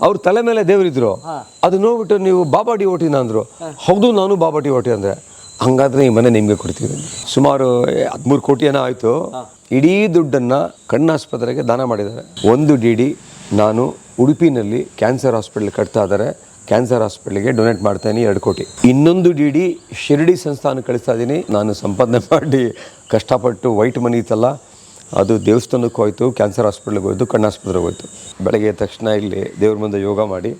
ಅವ್ರ ತಲೆ ಮೇಲೆ ದೇವರಿದ್ರು. ಅದು ನೋಡ್ಬಿಟ್ಟು ನೀವು ಬಾಬಾ ಡಿವೋಟಿನ ಅಂದರು. ಹೌದು, ನಾನು ಬಾಬಾ ಡಿವೋಟಿ ಅಂದರೆ. ಹಂಗಾದ್ರೆ ಈ ಮನೆ ನಿಮಗೆ ಕೊಡ್ತೀವಿ. ಸುಮಾರು 13 ಕೋಟಿ ಏನೋ ಆಯಿತು. ಇಡೀ ದುಡ್ಡನ್ನು ಕಣ್ಣಾಸ್ಪತ್ರೆಗೆ ದಾನ ಮಾಡಿದ್ದಾರೆ. 1 DD ನಾನು ಉಡುಪಿನಲ್ಲಿ ಕ್ಯಾನ್ಸರ್ ಹಾಸ್ಪಿಟಲ್ ಕಟ್ತಾ ಇದ್ದಾರೆ, ಕ್ಯಾನ್ಸರ್ ಹಾಸ್ಪಿಟಲ್ಗೆ ಡೊನೇಟ್ ಮಾಡ್ತಾಯಿನಿ 2 ಕೋಟಿ. ಇನ್ನೊಂದು DD ಶಿರಡಿ ಸಂಸ್ಥಾನ ಕಳಿಸ್ತಾ ಇದ್ದೀನಿ. ನಾನು ಸಂಪಾದನೆ ಮಾಡಿ ಕಷ್ಟಪಟ್ಟು ವೈಟ್ ಮನಿ ಇತ್ತಲ್ಲ, ಅದು ದೇವಸ್ಥಾನಕ್ಕೆ ಹೋಯ್ತು, ಕ್ಯಾನ್ಸರ್ ಹಾಸ್ಪಿಟ್ಲಿಗೆ ಹೋಯ್ತು, ಕಣ್ಣಾಸ್ಪತ್ರೆಗೆ ಹೋಯ್ತು. ಬೆಳಗ್ಗೆ ಎದ್ದ ತಕ್ಷಣ ಇಲ್ಲಿ ದೇವ್ರ ಮುಂದೆ ಯೋಗ ಮಾಡಿ,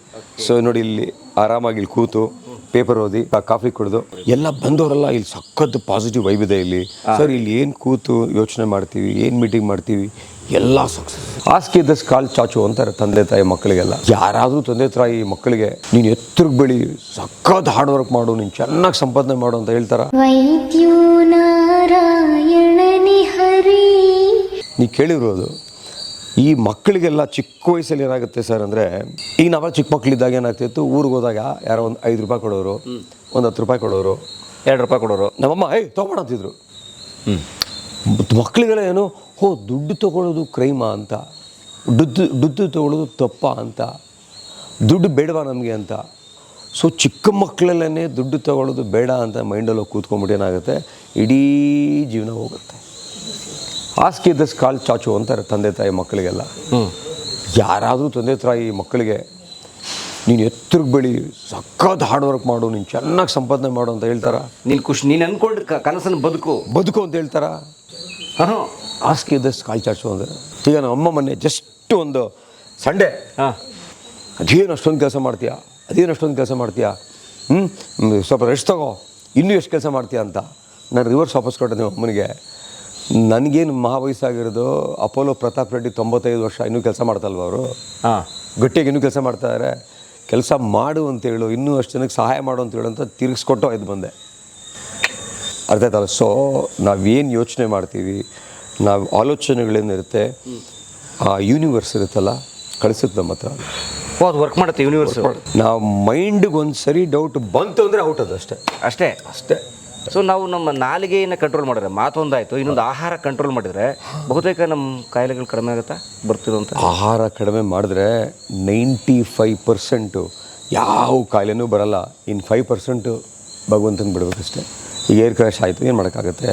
ಸೊ ನೋಡಿ ಇಲ್ಲಿ ಆರಾಮಾಗಿ ಇಲ್ಲಿ ಕೂತು ಪೇಪರ್ ಓದಿ ಕಾಫಿ ಕುಡಿದು ಎಲ್ಲ ಬಂದವರೆಲ್ಲ ಇಲ್ಲಿ ಸಖತ್ತು ಪಾಸಿಟಿವ್ ವೈಬ್ ಇದೆ ಇಲ್ಲಿ. ಸರ್ ಇಲ್ಲಿ ಏನು ಕೂತು ಯೋಚನೆ ಮಾಡ್ತೀವಿ, ಏನು ಮೀಟಿಂಗ್ ಮಾಡ್ತೀವಿ, ಎಲ್ಲ ಸಕ್ಸಸ್. ಆಸ್ಕಿದಸ್ ಕಾಲ್ ಚಾಚು ಅಂತಾರೆ ತಂದೆ ತಾಯಿ ಮಕ್ಕಳಿಗೆಲ್ಲ. ಯಾರಾದರೂ ತಂದೆ ತಾಯಿ ಮಕ್ಕಳಿಗೆ ನೀನು ಎತ್ತರಕ್ಕೆ ಬೆಳಿ, ಸಖತ್ ಹಾರ್ಡ್ ವರ್ಕ್ ಮಾಡು, ನೀನು ಚೆನ್ನಾಗಿ ಸಂಪಾದನೆ ಮಾಡು ಅಂತ ಹೇಳ್ತಾರ? ನೀ ಕೇಳಿರೋದು ಈ ಮಕ್ಕಳಿಗೆಲ್ಲ ಚಿಕ್ಕ ವಯಸ್ಸಲ್ಲಿ ಏನಾಗುತ್ತೆ ಸರ್ ಅಂದರೆ, ಈಗ ನಾವೆಲ್ಲ ಚಿಕ್ಕ ಮಕ್ಕಳಿದ್ದಾಗ ಏನಾಗ್ತಿತ್ತು, ಊರಿಗೆ ಹೋದಾಗ ಯಾರೋ ಒಂದು 5 ರೂಪಾಯಿ ಕೊಡೋರು, ಒಂದು 10 ರೂಪಾಯಿ ಕೊಡೋರು, 2 ರೂಪಾಯಿ ಕೊಡೋರು. ನಮ್ಮಮ್ಮ ತೊಗೊಂಡು ಅಂತಿದ್ರು. ಮಕ್ಕಳಿಗೆಲ್ಲ ಏನು, ದುಡ್ಡು ತೊಗೊಳ್ಳೋದು ಕ್ರೈಮಾ ಅಂತ, ದುಡ್ಡು ತೊಗೊಳ್ಳೋದು ತಪ್ಪ ಅಂತ, ದುಡ್ಡು ಬೇಡವಾ ನಮಗೆ ಅಂತ. ಸೊ ಚಿಕ್ಕ ಮಕ್ಕಳಲ್ಲೇ ದುಡ್ಡು ತೊಗೊಳ್ಳೋದು ಬೇಡ ಅಂತ ಮೈಂಡಲ್ಲಿ ಕೂತ್ಕೊಂಡ್ಬಿಟ್ಟು ಏನಾಗುತ್ತೆ, ಇಡೀ ಜೀವನ ಹೋಗುತ್ತೆ. ಆಸ್ಕಿದಸ್ ಕಾಲ್ ಚಾಚು ಅಂತಾರೆ ತಂದೆ ತಾಯಿ ಮಕ್ಕಳಿಗೆಲ್ಲ. ಯಾರಾದರೂ ತಂದೆ ತಾಯಿ ಮಕ್ಕಳಿಗೆ ನೀನು ಎತ್ತರಕ್ಕೆ ಬೆಳಿ, ಸಖತ್ ಹಾರ್ಡ್ ವರ್ಕ್ ಮಾಡು, ನೀನು ಚೆನ್ನಾಗಿ ಸಂಪಾದನೆ ಮಾಡು ಅಂತ ಹೇಳ್ತಾರ? ನೀನು ಅಂದ್ಕೊಂಡು ಕನಸನ್ನು ಬದುಕು ಅಂತ ಹೇಳ್ತಾರ? ಆಸ್ಕಿದಸ್ ಕಾಲ್ ಚಾಚು ಅಂದರೆ. ಈಗ ನಮ್ಮ ಅಮ್ಮ ಮೊನ್ನೆ ಜಸ್ಟ್ ಒಂದು ಸಂಡೇ, ಅದೇನು ಅಷ್ಟೊಂದು ಕೆಲಸ ಮಾಡ್ತೀಯಾ, ಸ್ವಲ್ಪ ರೆಸ್ಟ್ ತಗೋ, ಇನ್ನೂ ಎಷ್ಟು ಕೆಲಸ ಮಾಡ್ತೀಯಾ ಅಂತ ನಾನು ರಿವರ್ಸ್ ವಾಪಸ್ ಕೊಟ್ಟೆ ನಿಮ್ಮ ಅಮ್ಮನಿಗೆ. ನನಗೇನು ವಯಸ್ಸಾಗಿರೋದು, ಅಪೋಲೋ ಪ್ರತಾಪ್ ರೆಡ್ಡಿ 95 ವರ್ಷ ಇನ್ನೂ ಕೆಲಸ ಮಾಡ್ತಲ್ವ ಅವರು? ಗಟ್ಟಿಯಾಗಿ ಇನ್ನೂ ಕೆಲಸ ಮಾಡ್ತಾಯಿದ್ದಾರೆ. ಕೆಲಸ ಮಾಡು ಅಂತೇಳು, ಇನ್ನೂ ಅಷ್ಟು ಜನಕ್ಕೆ ಸಹಾಯ ಮಾಡು ಅಂತೇಳು ಅಂತ ತಿರುಗಿಸ್ಕೊಟ್ಟು ಇದು ಬಂದೆ. ಅರ್ಥ ಆಯ್ತಲ್ಲ? ಸೊ ನಾವೇನು ಯೋಚನೆ ಮಾಡ್ತೀವಿ, ನಾವು ಆಲೋಚನೆಗಳೇನಿರುತ್ತೆ, ಆ ಯೂನಿವರ್ಸ್ ಇರುತ್ತಲ್ಲ, ಕಳಿಸುತ್ತೆ ನಮ್ಮ ಹತ್ರ. ಅದು ವರ್ಕ್ ಮಾಡುತ್ತೆ ಯೂನಿವರ್ಸ್. ನಾವು ಮೈಂಡ್ಗೆ ಒಂದು ಸರಿ ಡೌಟ್ ಬಂತು ಅಂದರೆ ಔಟ್, ಅದು ಅಷ್ಟೇ. ಸೊ ನಾವು ನಮ್ಮ ನಾಲಿಗೆಯನ್ನು ಕಂಟ್ರೋಲ್ ಮಾಡಿದ್ರೆ ಮಾತೊಂದಾಯಿತು, ಇನ್ನೊಂದು ಆಹಾರ ಕಂಟ್ರೋಲ್ ಮಾಡಿದರೆ ಬಹುತೇಕ ನಮ್ಮ ಕಾಯಿಲೆಗಳು ಕಡಿಮೆ ಆಗುತ್ತಾ ಬರ್ತಿರೋಂಥ? ಆಹಾರ ಕಡಿಮೆ ಮಾಡಿದ್ರೆ 95% ಯಾವ ಕಾಯಿಲೆನೂ ಬರಲ್ಲ. ಇನ್ನು 5% ಭಗವಂತನ ಬಿಡಬೇಕಷ್ಟೇ. ಈಗ ಏರ್ ಕ್ರ್ಯಾಶ್ ಆಯಿತು, ಏನು ಮಾಡೋಕ್ಕಾಗುತ್ತೆ?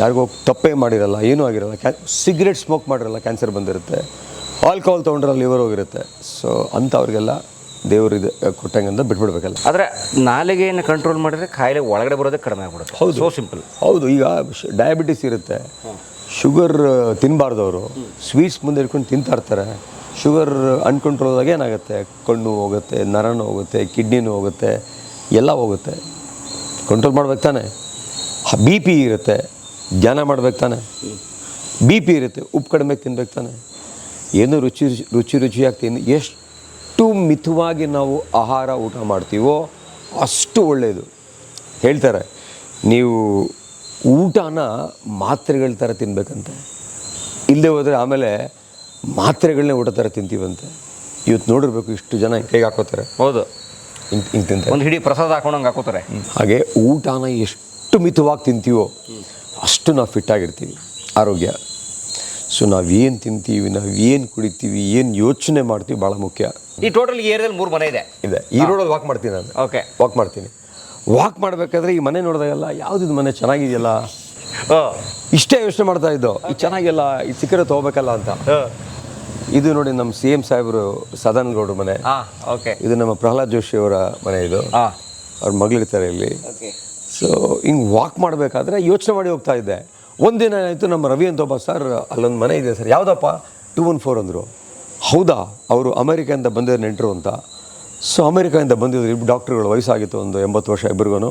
ಯಾರಿಗೋ ತಪ್ಪೇ ಮಾಡಿರಲ್ಲ, ಏನೂ ಆಗಿರಲ್ಲ, ಸಿಗರೇಟ್ ಸ್ಮೋಕ್ ಮಾಡಿರಲ್ಲ, ಕ್ಯಾನ್ಸರ್ ಬಂದಿರುತ್ತೆ. ಆಲ್ಕೋಹಾಲ್ ತೊಗೊಂಡ್ರೆ ಲಿವರ್ ಹೋಗಿರುತ್ತೆ. ಸೊ ಅಂಥವ್ರಿಗೆಲ್ಲ ದೇವರು ಇದು ಕೊಟ್ಟಂಗಂತ ಬಿಟ್ಬಿಡ್ಬೇಕಲ್ಲ. ಆದರೆ ನಾಲಿಗೆಯನ್ನು ಕಂಟ್ರೋಲ್ ಮಾಡಿದರೆ ಕಾಯಿಲೆ ಒಳಗಡೆ ಬರೋದೇ ಕಡಿಮೆ ಆಗ್ಬಿಡುತ್ತೆ. ಹೌದು, ಸೋ ಸಿಂಪಲ್. ಹೌದು. ಈಗ ಡಯಾಬಿಟಿಸ್ ಇರುತ್ತೆ, ಶುಗರ್ ತಿನ್ನಬಾರ್ದವರು ಸ್ವೀಟ್ಸ್ ಮುಂದೆ ಇಟ್ಕೊಂಡು ತಿಂತಾ ಇರ್ತಾರೆ. ಶುಗರ್ ಅನ್ಕಂಟ್ರೋಲ್ದಾಗ ಏನಾಗುತ್ತೆ, ಕಣ್ಣು ಹೋಗುತ್ತೆ, ನರನೂ ಹೋಗುತ್ತೆ, ಕಿಡ್ನಿನೂ ಹೋಗುತ್ತೆ, ಎಲ್ಲ ಹೋಗುತ್ತೆ. ಕಂಟ್ರೋಲ್ ಮಾಡ್ಬೇಕು ತಾನೆ. BP ಇರುತ್ತೆ, ಧ್ಯಾನ ಮಾಡ್ಬೇಕು ತಾನೆ. BP ಇರುತ್ತೆ, ಉಪ್ಪು ಕಡಿಮೆ ತಿನ್ಬೇಕು ತಾನೆ. ಏನು ರುಚಿಯಾಗಿ ತಿಂದು ಎಷ್ಟು ಮಿತವಾಗಿ ನಾವು ಆಹಾರ ಊಟ ಮಾಡ್ತೀವೋ ಅಷ್ಟು ಒಳ್ಳೆಯದು. ಹೇಳ್ತಾರೆ ನೀವು ಊಟನ ಮಾತ್ರೆಗಳ ಥರ ತಿನ್ಬೇಕಂತೆ, ಇಲ್ಲದೆ ಹೋದರೆ ಆಮೇಲೆ ಮಾತ್ರೆಗಳನ್ನೇ ಊಟ ಥರ ತಿಂತೀವಂತೆ. ಇವತ್ತು ನೋಡಿರ್ಬೇಕು, ಇಷ್ಟು ಜನ ಹೇಗೆ ಹಾಕೋತಾರೆ. ಹೌದು, ಹಿಂಗೆ ತಿಂತಾರೆ, ಒಂದು ಹಿಡಿ ಪ್ರಸಾದ ಹಾಕೊಂಡಂಗೆ ಹಾಕೋತಾರೆ. ಹಾಗೆ ಊಟನ ಎಷ್ಟು ಮಿತವಾಗಿ ತಿಂತೀವೋ ಅಷ್ಟು ನಾವು ಫಿಟ್ಟಾಗಿರ್ತೀವಿ, ಆರೋಗ್ಯ. ಸೊ ನಾವೇನು ತಿಂತೀವಿ, ನಾವೇನು ಕುಡಿತೀವಿ, ಏನು ಯೋಚನೆ ಮಾಡ್ತೀವಿ ಭಾಳ ಮುಖ್ಯ. ಈ ಟೋಟಲ್ ಏರಿಯಾದಲ್ಲಿ 3 ಮನೆ ಇದೆ. ಈ ರೋಡಲ್ಲಿ ವಾಕ್ ಮಾಡ್ತೀನಿ ನಾನು. ಓಕೆ, ವಾಕ್ ಮಾಡ್ತೀನಿ. ವಾಕ್ ಮಾಡಬೇಕಾದ್ರೆ ಈ ಮನೆ ನೋಡಿದಾಗೆಲ್ಲ ಯಾವುದಿದು ಮನೆ ಚೆನ್ನಾಗಿದೆಯಲ್ಲ, ಇಷ್ಟೇ ಯೋಚನೆ ಮಾಡ್ತಾ ಇದ್ದೋ, ಇದು ಚೆನ್ನಾಗಿಲ್ಲ, ಇದು ಸಿಕ್ಕರೆ ತೊಗೋಬೇಕಲ್ಲ ಅಂತ. ಇದು ನೋಡಿ ನಮ್ಮ CM ಸಾಹೇಬರು ಸದಾನಂದ ಗೌಡ್ರ ಮನೆ. ಓಕೆ, ಇದು ನಮ್ಮ ಪ್ರಹ್ಲಾದ್ ಜೋಶಿ ಅವರ ಮನೆ. ಇದು ಅವ್ರ ಮಗಳಿರ್ತಾರೆ ಇಲ್ಲಿ. ಸೊ ಹಿಂಗೆ ವಾಕ್ ಮಾಡಬೇಕಾದ್ರೆ ಯೋಚನೆ ಮಾಡಿ ಹೋಗ್ತಾ ಇದ್ದೆ. ಒಂದಿನ ಆಯಿತು, ನಮ್ಮ ರವಿ ಅಂತ ಒಬ್ಬ ಸರ್ ಅಲ್ಲೊಂದು ಮನೆ ಇದೆ ಸರ್, ಯಾವುದಪ್ಪ 214 ಅಂದರು. ಹೌದಾ, ಅವರು ಅಮೇರಿಕಾಯಿಂದ ಬಂದಿರೋ ನೆಂಟರು ಅಂತ. ಸೊ ಅಮೇರಿಕಾಯಿಂದ ಬಂದಿದ್ರು ಇಬ್ಬರು ಡಾಕ್ಟ್ರುಗಳು, ವಯಸ್ಸಾಗಿತ್ತು, ಒಂದು 80 ವರ್ಷ ಇಬ್ಬರಿಗೂ.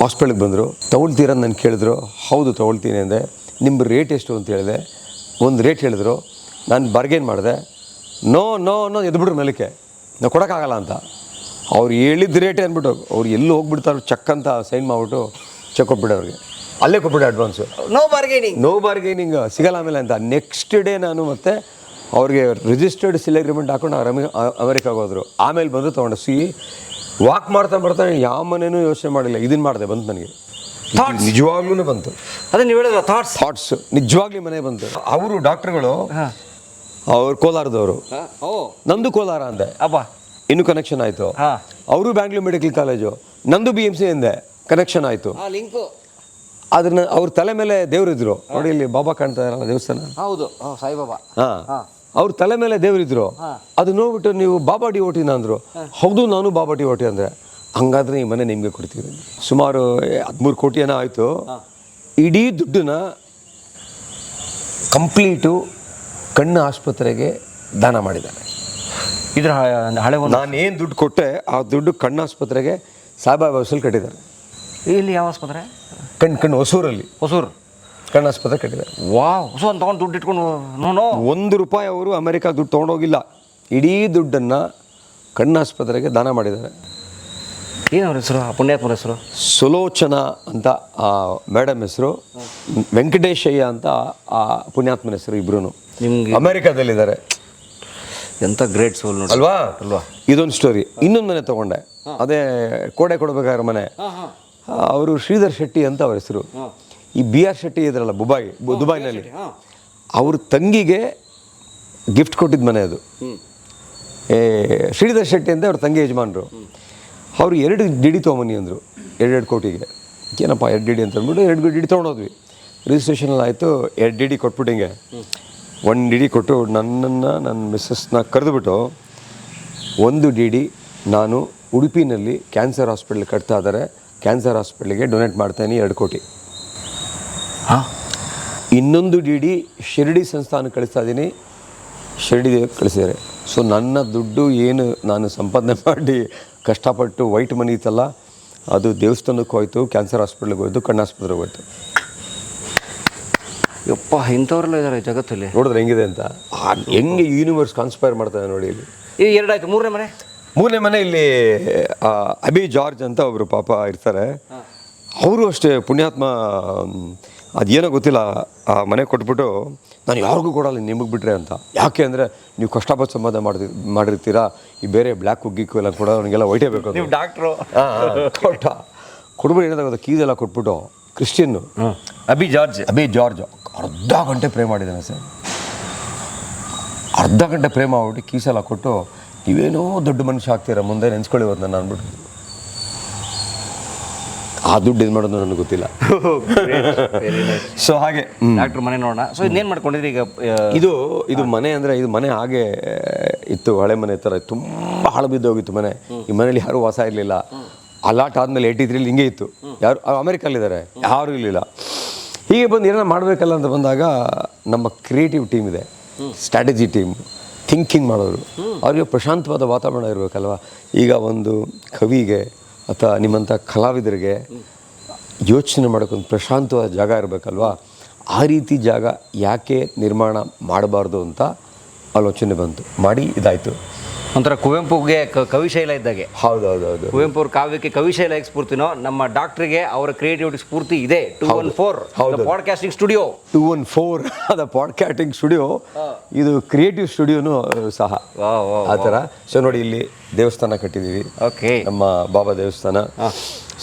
ಹಾಸ್ಪಿಟ್ಲಿಗೆ ಬಂದರು. ತೊಗೊಳ್ತೀರ ನಾನು ಕೇಳಿದ್ರು. ಹೌದು ತೊಗೊಳ್ತೀನಿ ಅಂದೆ. ನಿಮ್ಮ ರೇಟ್ ಎಷ್ಟು ಅಂತ ಹೇಳಿದೆ. ಒಂದು ರೇಟ್ ಹೇಳಿದ್ರು, ನಾನು ಬಾರ್ಗೇನ್ ಮಾಡಿದೆ. ನೋ ಎದ್ಬಿಟ್ರು ಮೇಲಕ್ಕೆ, ನಾವು ಕೊಡೋಕ್ಕಾಗಲ್ಲ ಅಂತ. ಅವ್ರು ಹೇಳಿದ ರೇಟೇ ಅಂದ್ಬಿಟ್ಟು ಅವ್ರು ಎಲ್ಲೂ ಹೋಗ್ಬಿಡ್ತಾರೆ, ಚೆಕ್ ಅಂತ ಸೈನ್ ಮಾಡಿಬಿಟ್ಟು ಚೆಕ್ ಕೊಟ್ಬಿಟ್ಟೆ ಅವ್ರಿಗೆ. ಅಲ್ಲೇ ಕೊಟ್ಬಿಟ್ಟೆ ಅಡ್ವಾನ್ಸು. ನೋ ಬಾರ್ಗೇನಿಂಗ್ ಸಿಗಲ್ಲ ಆಮೇಲೆ ಅಂತ. ನೆಕ್ಸ್ಟ್ ಡೇ ನಾನು ಮತ್ತೆ ಅವ್ರಿಗೆ ರಿಜಿಸ್ಟರ್ಡ್ ಸೇಲ್ ಅಗ್ರಿಮೆಂಟ್ ಹಾಕೊಂಡು ಅಮೆರಿಕಾಗೆ ಹೋದರು. ಆಮೇಲೆ ಬಂದು ತೊಗೊಂಡೆ. ವಾಕ್ ಮಾಡ್ತಾ ಯಾವ ಮನೇನೂ ಯೋಚನೆ ಮಾಡಿಲ್ಲ, ಇದನ್ನು ಮಾಡಿದೆ, ಬಂತು ನನಗೆ. ನಿಜವಾಗ್ಲೂ ಬಂತು. ಅದೇ ನೀವು ಹೇಳಿದ್ರೆ ಥಾಟ್ಸ್ ನಿಜವಾಗ್ಲೂ ಮನೆ ಬಂತು. ಅವರು ಡಾಕ್ಟ್ರುಗಳು ಅವ್ರು ಕೋಲಾರದವರು, ಓ ನಂದು ಕೋಲಾರ ಅಂದೆ, ಅಬ್ಬ ಇನ್ನೂ ಕನೆಕ್ಷನ್ ಆಯಿತು. ಹಾಂ ಅವರು ಬ್ಯಾಂಗ್ಳೂರ್ ಮೆಡಿಕಲ್ ಕಾಲೇಜು, ನಂದು BMC ಎಂದೆ, ಕನೆಕ್ಷನ್ ಆಯಿತು. ಲಿಂಕು ಅದನ್ನ ಅವ್ರ ತಲೆ ಮೇಲೆ ದೇವರಿದ್ರು ನೋಡಿ, ಇಲ್ಲಿ ಬಾಬಾ ಕಾಣ್ತಾ ಇರಲ್ಲ ದೇವಸ್ಥಾನ, ಹೌದು ಸಾಯಿಬಾಬಾ. ಹಾಂ, ಅವ್ರ ತಲೆ ಮೇಲೆ ದೇವರಿದ್ರು. ಅದು ನೋಡ್ಬಿಟ್ಟು ನೀವು ಬಾಬಾ ಡಿವೋಟಿನ ಅಂದರು. ಹೌದು, ನಾನು ಬಾಬಾ ಡಿವೋಟಿ ಅಂದರೆ. ಹಂಗಾದ್ರೆ ಈ ಮನೆ ನಿಮಗೆ ಕೊಡ್ತೀವಿ. ಸುಮಾರು 13 ಕೋಟಿ ಏನೋ ಆಯಿತು. ಇಡೀ ದುಡ್ಡನ್ನ ಕಂಪ್ಲೀಟು ಕಣ್ಣು ಆಸ್ಪತ್ರೆಗೆ ದಾನ ಮಾಡಿದ್ದಾರೆ. ಇದ್ರ ಹಳೆ ಒಂದು ನಾನು ಏನು ದುಡ್ಡು ಕೊಟ್ಟೆ ಆ ದುಡ್ಡು ಕಣ್ಣು ಆಸ್ಪತ್ರೆಗೆ ಸಾಯಿಬಾಬಾ ಹೆಸರಲ್ಲಿ ಕಟ್ಟಿದ್ದಾರೆ. ಇಲ್ಲಿ ಯಾವ ಆಸ್ಪತ್ರೆ? ಕಣ್ಣು ಹೊಸೂರಲ್ಲಿ ಹೊಸೂರು ಕಣ್ಣು ಆಸ್ಪತ್ರೆ ಕಟ್ಟಿದ್ದಾರೆ. ಹೊಸ ಅಂತ ತೊಗೊಂಡು ದುಡ್ಡು ಇಟ್ಕೊಂಡು ₹1 ಅವರು ಅಮೆರಿಕಾಗೆ ದುಡ್ಡು ತೊಗೊಂಡೋಗಿಲ್ಲ. ಇಡೀ ದುಡ್ಡನ್ನು ಕಣ್ಣು ಆಸ್ಪತ್ರೆಗೆ ದಾನ ಮಾಡಿದ್ದಾರೆ. ಏನವ್ರ ಹೆಸರು, ಪುಣ್ಯಾತ್ಮರ ಹೆಸರು? ಸುಲೋಚನಾ ಅಂತ ಆ ಮೇಡಮ್ ಹೆಸರು, ವೆಂಕಟೇಶಯ್ಯ ಅಂತ ಆ ಪುಣ್ಯಾತ್ಮನ ಹೆಸರು. ಇಬ್ರು ನಿಮ್ಗೆ ಅಮೆರಿಕಾದಲ್ಲಿದ್ದಾರೆ. ಎಂಥ ಗ್ರೇಟ್ ಸೋಲ್ ನೋಡಿ ಅಲ್ವಾ ಅಲ್ವಾ? ಇದೊಂದು ಸ್ಟೋರಿ. ಇನ್ನೊಂದು ಮನೆ ತೊಗೊಂಡೆ, ಅದೇ ಕೋಡೆ ಕೊಡಬೇಕಾದ್ರೆ ಮನೆ. ಅವರು ಶ್ರೀಧರ್ ಶೆಟ್ಟಿ ಅಂತ ಅವ್ರ ಹೆಸರು. ಈ BR ಶೆಟ್ಟಿ ಇದ್ರಲ್ಲ ದುಬೈನಲ್ಲಿ, ಅವ್ರ ತಂಗಿಗೆ ಗಿಫ್ಟ್ ಕೊಟ್ಟಿದ್ದ ಮನೆ ಅದು. ಶ್ರೀಧರ್ ಶೆಟ್ಟಿ ಅಂತ ಅವ್ರ ತಂಗಿ ಯಜಮಾನರು. ಅವರು 2 DD ತೊಗೊಂಬನ್ನಿ ಅಂದರು, 2 ಕೋಟಿಗೆ. ಏನಪ್ಪ 2 DD ಅಂತ ಅಂದ್ಬಿಟ್ಟು 2 DD ತೊಗೊಂಡೋದ್ವಿ. ರಿಜಿಸ್ಟ್ರೇಷನಲ್ಲಿ ಆಯಿತು. 2 DD ಕೊಟ್ಬಿಟ್ಟು ಹಿಂಗೆ 1 DD ಕೊಟ್ಟು ನನ್ನನ್ನು ನನ್ನ ಮಿಸ್ಸಸ್ನ ಕರೆದುಬಿಟ್ಟು 1 DD ನಾನು ಉಡುಪಿನಲ್ಲಿ ಕ್ಯಾನ್ಸರ್ ಹಾಸ್ಪಿಟ್ಲ್ ಕಟ್ತಾ ಇದ್ದಾರೆ, ಕ್ಯಾನ್ಸರ್ ಹಾಸ್ಪಿಟ್ಲಿಗೆ ಡೊನೇಟ್ ಮಾಡ್ತಾಯಿನಿ 2 ಕೋಟಿ. ಇನ್ನೊಂದು DD ಶಿರಡಿ ಸಂಸ್ಥಾನಕ್ಕೆ ಕಳಿಸ್ತಾ ಇದ್ದೀನಿ, ಶಿರಡಿ ಕಳಿಸಿದ್ದಾರೆ. ಸೊ ನನ್ನ ದುಡ್ಡು ಏನು ನಾನು ಸಂಪಾದನೆ ಮಾಡಿ ಕಷ್ಟಪಟ್ಟು ವೈಟ್ ಮನಿ ಇತ್ತಲ್ಲ, ಅದು ದೇವಸ್ಥಾನಕ್ಕೆ ಹೋಯ್ತು, ಕ್ಯಾನ್ಸರ್ ಹಾಸ್ಪಿಟ್ಲಿಗೆ ಹೋಯ್ತು, ಕಣ್ಣು ಆಸ್ಪತ್ರೆಗೆ ಹೋಯ್ತು. ಯಪ್ಪ, ಇಂಥವ್ರೆಲ್ಲ ಇದ್ದಾರೆ ಜಗತ್ತಲ್ಲಿ. ನೋಡಿದ್ರೆ ಹೆಂಗಿದೆ ಅಂತ, ಹೆಂಗೆ ಯೂನಿವರ್ಸ್ ಕಾನ್ಸ್ಪೈರ್ ಮಾಡ್ತಾರೆ ನೋಡಿ. ಇಲ್ಲಿ ಇದು 2 ಆಯಿತು. ಮೂರನೇ ಮನೆ ಇಲ್ಲಿ ಅಬಿ ಜಾರ್ಜ್ ಅಂತ ಒಬ್ಬರು ಪಾಪ ಇರ್ತಾರೆ. ಅವರು ಅಷ್ಟೇ ಪುಣ್ಯಾತ್ಮ. ಅದೇನೋ ಗೊತ್ತಿಲ್ಲ, ಆ ಮನೆ ಕೊಟ್ಬಿಟ್ಟು ನಾನು ಯಾರಿಗೂ ಕೊಡಲ್ಲ ನಿಮಗೆ ಬಿಟ್ಟರೆ ಅಂತ. ಯಾಕೆ ಅಂದರೆ ನೀವು ಕಷ್ಟಪಟ್ಟು ಸಂಪಾದನೆ ಮಾಡಿರ್ತೀರಾ, ಈ ಬೇರೆ ಬ್ಲ್ಯಾಕ್ ಗಿಕ್ಕು ಎಲ್ಲ ಕೊಡೋ ನನಗೆಲ್ಲ ವೈಟೇ ಬೇಕು. ನೀವು ಡಾಕ್ಟ್ರು. ಕೊಟ್ಬಿಟ್ಟು ಏನಾಗುತ್ತೆ, ಕೀಸೆಲ್ಲ ಕೊಟ್ಬಿಟ್ಟು ಕ್ರಿಶ್ಚಿಯನ್ನು ಅಬಿ ಜಾರ್ಜ್ ಅರ್ಧ ಗಂಟೆ ಪ್ರೇ ಮಾಡಿದ್ದಾನೆ ಸರ್. ಅರ್ಧ ಗಂಟೆ ಪ್ರೇ ಮಾಡ್ಬಿಟ್ಟು ಕೀಸೆಲ್ಲ ಕೊಟ್ಟು, ನೀವೇನೋ ದೊಡ್ಡ ಮನುಷ್ಯ ಆಗ್ತೀರಾ, ಮುಂದೆ ನೆನ್ಸ್ಕೊಳ್ಳಿ ಹೋದ್ ನಾನು ಅಂದ್ಬಿಟ್ಟು. ಆ ದುಡ್ಡು ಏನು ಮಾಡೋದು ನನಗೆ ಗೊತ್ತಿಲ್ಲ. ಸೊ ಹಾಗೆ ಡಾಕ್ಟ್ರ್ ಮನೆ ನೋಡೋಣ. ಸೊ ಇನ್ನೇನು ಮಾಡ್ಕೊಂಡಿದ್ರಿ ಈಗ? ಇದು ಮನೆ ಅಂದರೆ, ಇದು ಮನೆ ಹಾಗೆ ಇತ್ತು, ಹಳೆ ಮನೆ ಥರ ತುಂಬ ಹಾಳು ಬಿದ್ದೋಗಿತ್ತು ಮನೆ. ಈ ಮನೇಲಿ ಯಾರೂ ವಾಸ ಇರಲಿಲ್ಲ. ಅಲಾಟ್ ಆದಮೇಲೆ 83 ಹಿಂಗೆ ಇತ್ತು. ಯಾರು ಅಮೆರಿಕಲ್ಲಿದ್ದಾರೆ, ಯಾರೂ ಇರಲಿಲ್ಲ. ಹೀಗೆ ಬಂದು ಏನೋ ಮಾಡಬೇಕಲ್ಲ ಅಂತ ಬಂದಾಗ ನಮ್ಮ ಕ್ರಿಯೇಟಿವ್ ಟೀಮ್ ಇದೆ, ಸ್ಟ್ರಾಟಜಿ ಟೀಮ್, ಥಿಂಕಿಂಗ್ ಮಾಡೋರು. ಅವರಿಗೆ ಪ್ರಶಾಂತವಾದ ವಾತಾವರಣ ಇರಬೇಕಲ್ವ. ಈಗ ಒಂದು ಕವಿಗೆ ಅಥವಾ ನಿಮ್ಮಂಥ ಕಲಾವಿದರಿಗೆ ಯೋಚನೆ ಮಾಡೋಕ್ಕೊಂದು ಪ್ರಶಾಂತವಾದ ಜಾಗ ಇರಬೇಕಲ್ವ. ಆ ರೀತಿ ಜಾಗ ಯಾಕೆ ನಿರ್ಮಾಣ ಮಾಡಬಾರ್ದು ಅಂತ ಆಲೋಚನೆ ಬಂತು, ಮಾಡಿ ಇದಾಯಿತು. ಒಂಥರ ಕುವೆಂಪುಗೆ ಕವಿಶೈಲ ಇದ್ದಾಗೆ. ಹೌದೌದೌದು. ಕುವೆಂಪು ಅವ್ರ ಕಾವ್ಯಕ್ಕೆ ಕವಿಶೈಲ ಹೇಗೆ ಸ್ಫೂರ್ತಿನೋ, ನಮ್ಮ ಡಾಕ್ಟ್ರಿಗೆ ಅವರ ಕ್ರಿಯೇಟಿವಿಟಿ ಸ್ಫೂರ್ತಿ ಇದೆ. 214 ಪಾಡ್ಕಾಸ್ಟಿಂಗ್ ಸ್ಟುಡಿಯೋ. 214 ಅದ ಪಾಡ್ಕಾಸ್ಟಿಂಗ್ ಸ್ಟುಡಿಯೋ. ಇದು ಕ್ರಿಯೇಟಿವ್ ಸ್ಟುಡಿಯೋನು ಸಹ ಆ ಥರ. ಸೊ ನೋಡಿ, ಇಲ್ಲಿ ದೇವಸ್ಥಾನ ಕಟ್ಟಿದ್ದೀವಿ. ಓಕೆ, ನಮ್ಮ ಬಾಬಾ ದೇವಸ್ಥಾನ.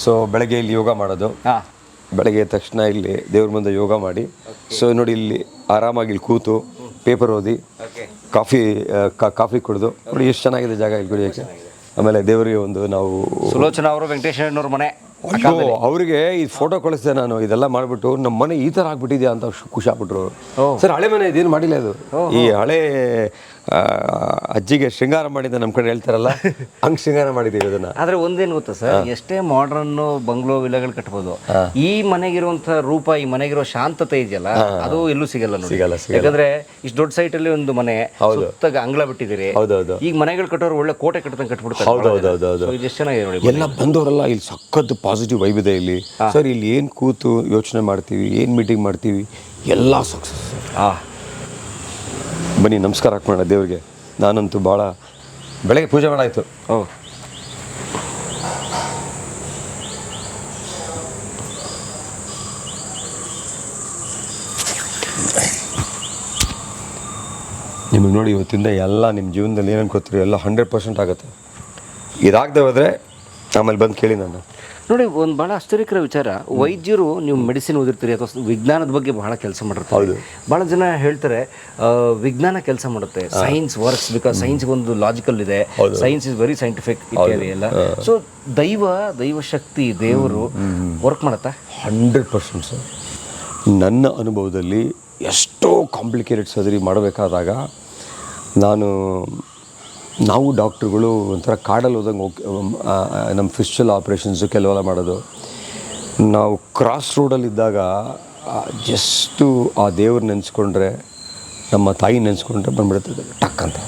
ಸೊ ಬೆಳಗ್ಗೆ ಇಲ್ಲಿ ಯೋಗ ಮಾಡೋದು. ಬೆಳಗ್ಗೆ ಎದ್ದ ತಕ್ಷಣ ಇಲ್ಲಿ ದೇವ್ರ ಮುಂದೆ ಯೋಗ ಮಾಡಿ, ಸೊ ನೋಡಿ ಇಲ್ಲಿ ಆರಾಮಾಗಿ ಇಲ್ಲಿ ಕೂತು ಪೇಪರ್ ಓದಿ, ಕಾಫಿ ಕುಡಿದು ನೋಡಿ ಎಷ್ಟು ಚೆನ್ನಾಗಿದೆ ಜಾಗ ಇಲ್ಲಿ ಕುಡಿಯೋಕ್ಕೆ. ಆಮೇಲೆ ದೇವರಿಗೆ ಒಂದು ನಾವು ಸುಲೋಚನಾ ಅವರು ವೆಂಕಟೇಶ್ವರನವ್ರ ಮನೆ, ಅವರಿಗೆ ಈ ಫೋಟೋ ಕಳಿಸಿದೆ ನಾನು. ಇದೆಲ್ಲ ಮಾಡಿಬಿಟ್ಟು ನಮ್ಮ ಮನೆ ಈ ಥರ ಆಗ್ಬಿಟ್ಟಿದ್ಯಾ ಅಂತ ಖುಷಿ ಆಗ್ಬಿಟ್ರು. ಸರ್ ಹಳೆ ಮನೆ ಇದೇನು ಮಾಡಿಲ್ಲ, ಅದು ಈ ಹಳೆ ಅಜ್ಜಿಗೆ ಶೃಂಗಾರ ಮಾಡಿದ್ದ ನಮ್ಮ ಕಡೆ ಹೇಳ್ತಾರಲ್ಲ, ಹಂಗೆ ಶೃಂಗಾರ ಮಾಡಿದ್ದೀವಿ ಅದನ್ನ. ಆದರೆ ಒಂದೇನು ಗೊತ್ತಾ ಸರ್, ಎಷ್ಟೇ ಮಾಡ್ರನ್ನು ಬಂಗ್ಲೋ ವಿಲ್ಲಗಳು ಕಟ್ಬೋದು, ಈ ಮನೆಗಿರುವಂಥ ರೂಪ, ಈ ಮನೆಗಿರೋ ಶಾಂತತೆ ಇದೆಯಲ್ಲ, ಅದು ಎಲ್ಲೂ ಸಿಗಲ್ಲ ನೋಡಿ. ಯಾಕಂದ್ರೆ ಇಷ್ಟು ದೊಡ್ಡ ಸೈಟಲ್ಲಿ ಒಂದು ಮನೆ, ಸುತ್ತ ಅಂಗಳ ಬಿಟ್ಟಿದ್ದೀರಿ. ಈಗ ಮನೆಗಳು ಕಟ್ಟೋರು ಒಳ್ಳೆ ಕೋಟೆ ಕಟ್ಟದಂಗೆ ಕಟ್ಬಿಡ್ತಾರೆ. ಹೌದೌದೌದು. ಇದು ಎಷ್ಟು ಚೆನ್ನಾಗಿದೆ ನೋಡಿ. ಎಲ್ಲ ಬಂದವರೆಲ್ಲ ಇಲ್ಲಿ ಸಖತ್ ಪಾಸಿಟಿವ್ ವೈಬ್ ಇದೆ ಇಲ್ಲಿ. ಸರ್ ಇಲ್ಲಿ ಏನು ಕೂತು ಯೋಚನೆ ಮಾಡ್ತೀವಿ, ಏನು ಮೀಟಿಂಗ್ ಮಾಡ್ತೀವಿ, ಎಲ್ಲ ಸಕ್ಸಸ್. ಬನ್ನಿ ನಮಸ್ಕಾರ ಹಾಕೋಣ ದೇವ್ರಿಗೆ. ನಾನಂತೂ ಭಾಳ ಬೆಳಗ್ಗೆ ಪೂಜೆ ಮಾಡಾಯಿತು. ನಿಮಗೆ ನೋಡಿ ಇವತ್ತಿಂದ ಎಲ್ಲ ನಿಮ್ಮ ಜೀವನದಲ್ಲಿ ಏನು ಅನ್ಕೋತೀರಿ ಎಲ್ಲ 100% ಆಗುತ್ತೆ. ಇದಾಗದೆ ಹೋದರೆ ಆಮೇಲೆ ಬಂದು ಕೇಳಿ ನಾನು. ನೋಡಿ, ಒಂದು ಭಾಳ ಆಶ್ಚರ್ಯಕರ ವಿಚಾರ, ವೈದ್ಯರು ನೀವು ಮೆಡಿಸಿನ್ ಓದಿರ್ತೀರಿ ಅಥವಾ ವಿಜ್ಞಾನದ ಬಗ್ಗೆ ಬಹಳ ಕೆಲಸ ಮಾಡಿರ್ತಾರೆ. ಹೌದು. ಭಾಳ ಜನ ಹೇಳ್ತಾರೆ ವಿಜ್ಞಾನ ಕೆಲಸ ಮಾಡುತ್ತೆ, ಸೈನ್ಸ್ ವರ್ಕ್ಸ್ ಬಿಕಾಸ್ ಸೈನ್ಸ್ ಒಂದು ಲಾಜಿಕಲ್ ಇದೆ, ಸೈನ್ಸ್ ಇಸ್ ವೆರಿ ಸೈಂಟಿಫಿಕ್ ಇತ್ಯಾದಿ ಎಲ್ಲ. ಸೊ ದೈವ ಶಕ್ತಿ, ದೇವರು ವರ್ಕ್ ಮಾಡುತ್ತಾ? 100% ಸರ್. ನನ್ನ ಅನುಭವದಲ್ಲಿ ಎಷ್ಟೋ ಕಾಂಪ್ಲಿಕೇಟೆಡ್ ಸರ್ಜರಿ ಮಾಡಬೇಕಾದಾಗ ನಾವು ಡಾಕ್ಟ್ರುಗಳು ಒಂಥರ ಕಾಡಲ್ಲಿ ಹೋದಂಗೆ ನಮ್ಮ ಫಿಸ್ಚುಲಾ ಆಪ್ರೇಷನ್ಸು ಕೆಲವೆಲ್ಲ ಮಾಡೋದು. ನಾವು ಕ್ರಾಸ್ ರೋಡಲ್ಲಿದ್ದಾಗ ಜಸ್ಟು ಆ ದೇವ್ರು ನೆನೆಸ್ಕೊಂಡ್ರೆ, ನಮ್ಮ ತಾಯಿ ನೆನೆಸ್ಕೊಂಡ್ರೆ ಬಂದ್ಬಿಡ್ತದೆ ಟಕ್ ಅಂತ.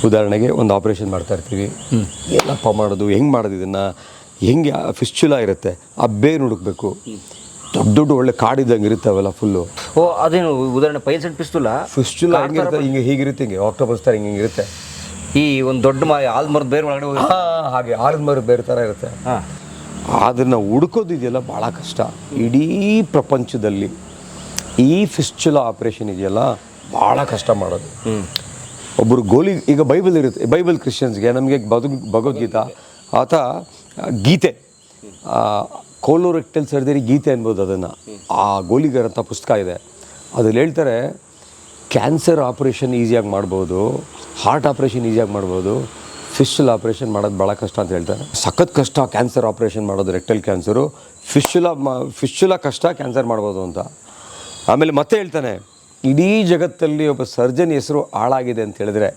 ಉದಾಹರಣೆಗೆ ಒಂದು ಆಪ್ರೇಷನ್ ಮಾಡ್ತಾಯಿರ್ತೀವಿ, ಎಲ್ಲಪ್ಪ ಮಾಡೋದು, ಹೆಂಗೆ ಮಾಡೋದು, ಇದನ್ನು ಹೆಂಗೆ ಫಿಸ್ಚುಲಾ ಇರುತ್ತೆ, ಆ ಬೇರು ಹುಡುಕ್ಬೇಕು. ದೊಡ್ಡ ಒಳ್ಳೆ ಕಾಡಿದ್ದಂಗೆ ಇರುತ್ತೆ ಅವೆಲ್ಲ ಫುಲ್ಲು. ಅದೇನು ಉದಾಹರಣೆ ಪೈಲ್ಸ್ ಅಂಡ್ ಫಿಸ್ಚುಲಾ ಹೆಂಗಿರುತ್ತೆ, ಹೀಗಿರುತ್ತೆ, ಹಿಂಗೆ ಆಕ್ಟೋಪಸ್ ಥರ ಹಿಂಗಿರುತ್ತೆ. ಈ ಒಂದು ದೊಡ್ಡ ಆಲ್ಮರದ ಬೇರೆ ಒಳಗಡೆ ಹಾಗೆ ಆಲ್ಮರದ ಬೇರೆ ಥರ ಇರುತ್ತೆ. ಅದನ್ನು ಹುಡ್ಕೋದಿದೆಯಲ್ಲ ಭಾಳ ಕಷ್ಟ. ಇಡೀ ಪ್ರಪಂಚದಲ್ಲಿ ಈ ಫಿಸ್ಚುಲಾ ಆಪ್ರೇಷನ್ ಇದೆಯಲ್ಲ ಭಾಳ ಕಷ್ಟ ಮಾಡೋದು. ಒಬ್ಬರು ಈಗ ಬೈಬಲ್ ಇರುತ್ತೆ, ಬೈಬಲ್ ಕ್ರಿಶ್ಚಿಯನ್ಸ್ಗೆ, ನಮಗೆ ಭಗವದ್ಗೀತಾ ಆತ ಗೀತೆ, ಕೋಲೋರೆಕ್ಟಲ್ ಸರ್ಜರಿ ಗೀತೆ ಅನ್ಬೋದು ಅದನ್ನು. ಆ ಗೋಲಿಗರ್ ಅಂತ ಪುಸ್ತಕ ಇದೆ, ಅದ್ರಲ್ಲಿ ಹೇಳ್ತಾರೆ ಕ್ಯಾನ್ಸರ್ ಆಪ್ರೇಷನ್ ಈಸಿಯಾಗಿ ಮಾಡ್ಬೋದು, ಹಾರ್ಟ್ ಆಪ್ರೇಷನ್ ಈಸಿಯಾಗಿ ಮಾಡ್ಬೋದು, ಫಿಸ್ಚುಲಾ ಆಪ್ರೇಷನ್ ಮಾಡೋದು ಭಾಳ ಕಷ್ಟ ಅಂತ ಹೇಳ್ತಾರೆ. ಸಖತ್ ಕಷ್ಟ ಕ್ಯಾನ್ಸರ್ ಆಪ್ರೇಷನ್ ಮಾಡೋದು, ರೆಕ್ಟಲ್ ಕ್ಯಾನ್ಸರು. ಫಿಸ್ಚುಲಾ ಕಷ್ಟ, ಕ್ಯಾನ್ಸರ್ ಮಾಡ್ಬೋದು ಅಂತ. ಆಮೇಲೆ ಮತ್ತೆ ಹೇಳ್ತಾನೆ, ಇಡೀ ಜಗತ್ತಲ್ಲಿ ಒಬ್ಬ ಸರ್ಜನ್ ಹೆಸರು ಹಾಳಾಗಿದೆ ಅಂತ ಹೇಳಿದ್ರೆ,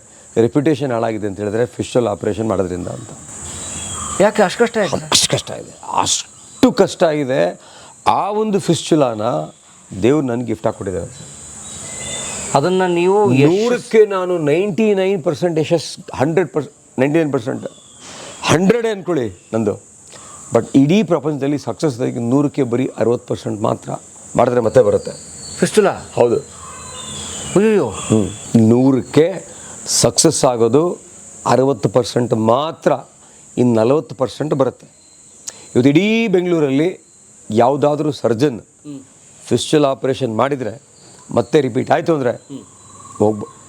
ರೆಪ್ಯುಟೇಷನ್ ಹಾಳಾಗಿದೆ ಅಂತ ಹೇಳಿದ್ರೆ ಫಿಸ್ಚುಲಾ ಆಪ್ರೇಷನ್ ಮಾಡೋದ್ರಿಂದ ಅಂತ. ಯಾಕೆ ಅಷ್ಟು ಕಷ್ಟ ಇದೆ? ಅಷ್ಟು ಕಷ್ಟ ಇದೆ, ಅಷ್ಟು ಕಷ್ಟ ಇದೆ. ಆ ಒಂದು ಫಿಸ್ಚುಲಾನ ದೇವ್ರು ನನಗೆ ಗಿಫ್ಟ್ ಹಾಕ್ಕೊಟ್ಟಿದ್ದಾರೆ. ಅದನ್ನು ನೀವು 100ಕ್ಕೆ ನಾನು 99% ಯಶಸ್ಸು, 100%, 99%, 100 ಅಂದ್ಕೊಳ್ಳಿ ನಂದು. ಬಟ್ ಇಡೀ ಪ್ರಪಂಚದಲ್ಲಿ ಸಕ್ಸಸ್ 100ಕ್ಕೆ ಬರೀ 60% ಮಾತ್ರ ಮಾಡಿದ್ರೆ ಮತ್ತೆ ಬರುತ್ತೆ ಫಿಸ್ಚುಲಾ. ಹೌದು. ಅಯ್ಯೋ, 100ಕ್ಕೆ ಸಕ್ಸಸ್ ಆಗೋದು 60% ಮಾತ್ರ, ಇನ್ನು 40% ಬರುತ್ತೆ. ಇವತ್ತು ಇಡೀ ಬೆಂಗಳೂರಲ್ಲಿ ಯಾವುದಾದ್ರೂ ಸರ್ಜನ್ ಫಿಸ್ಚುಲಾ ಆಪ್ರೇಷನ್ ಮಾಡಿದರೆ ಮತ್ತೆ ರಿಪೀಟ್ ಆಯಿತು ಅಂದರೆ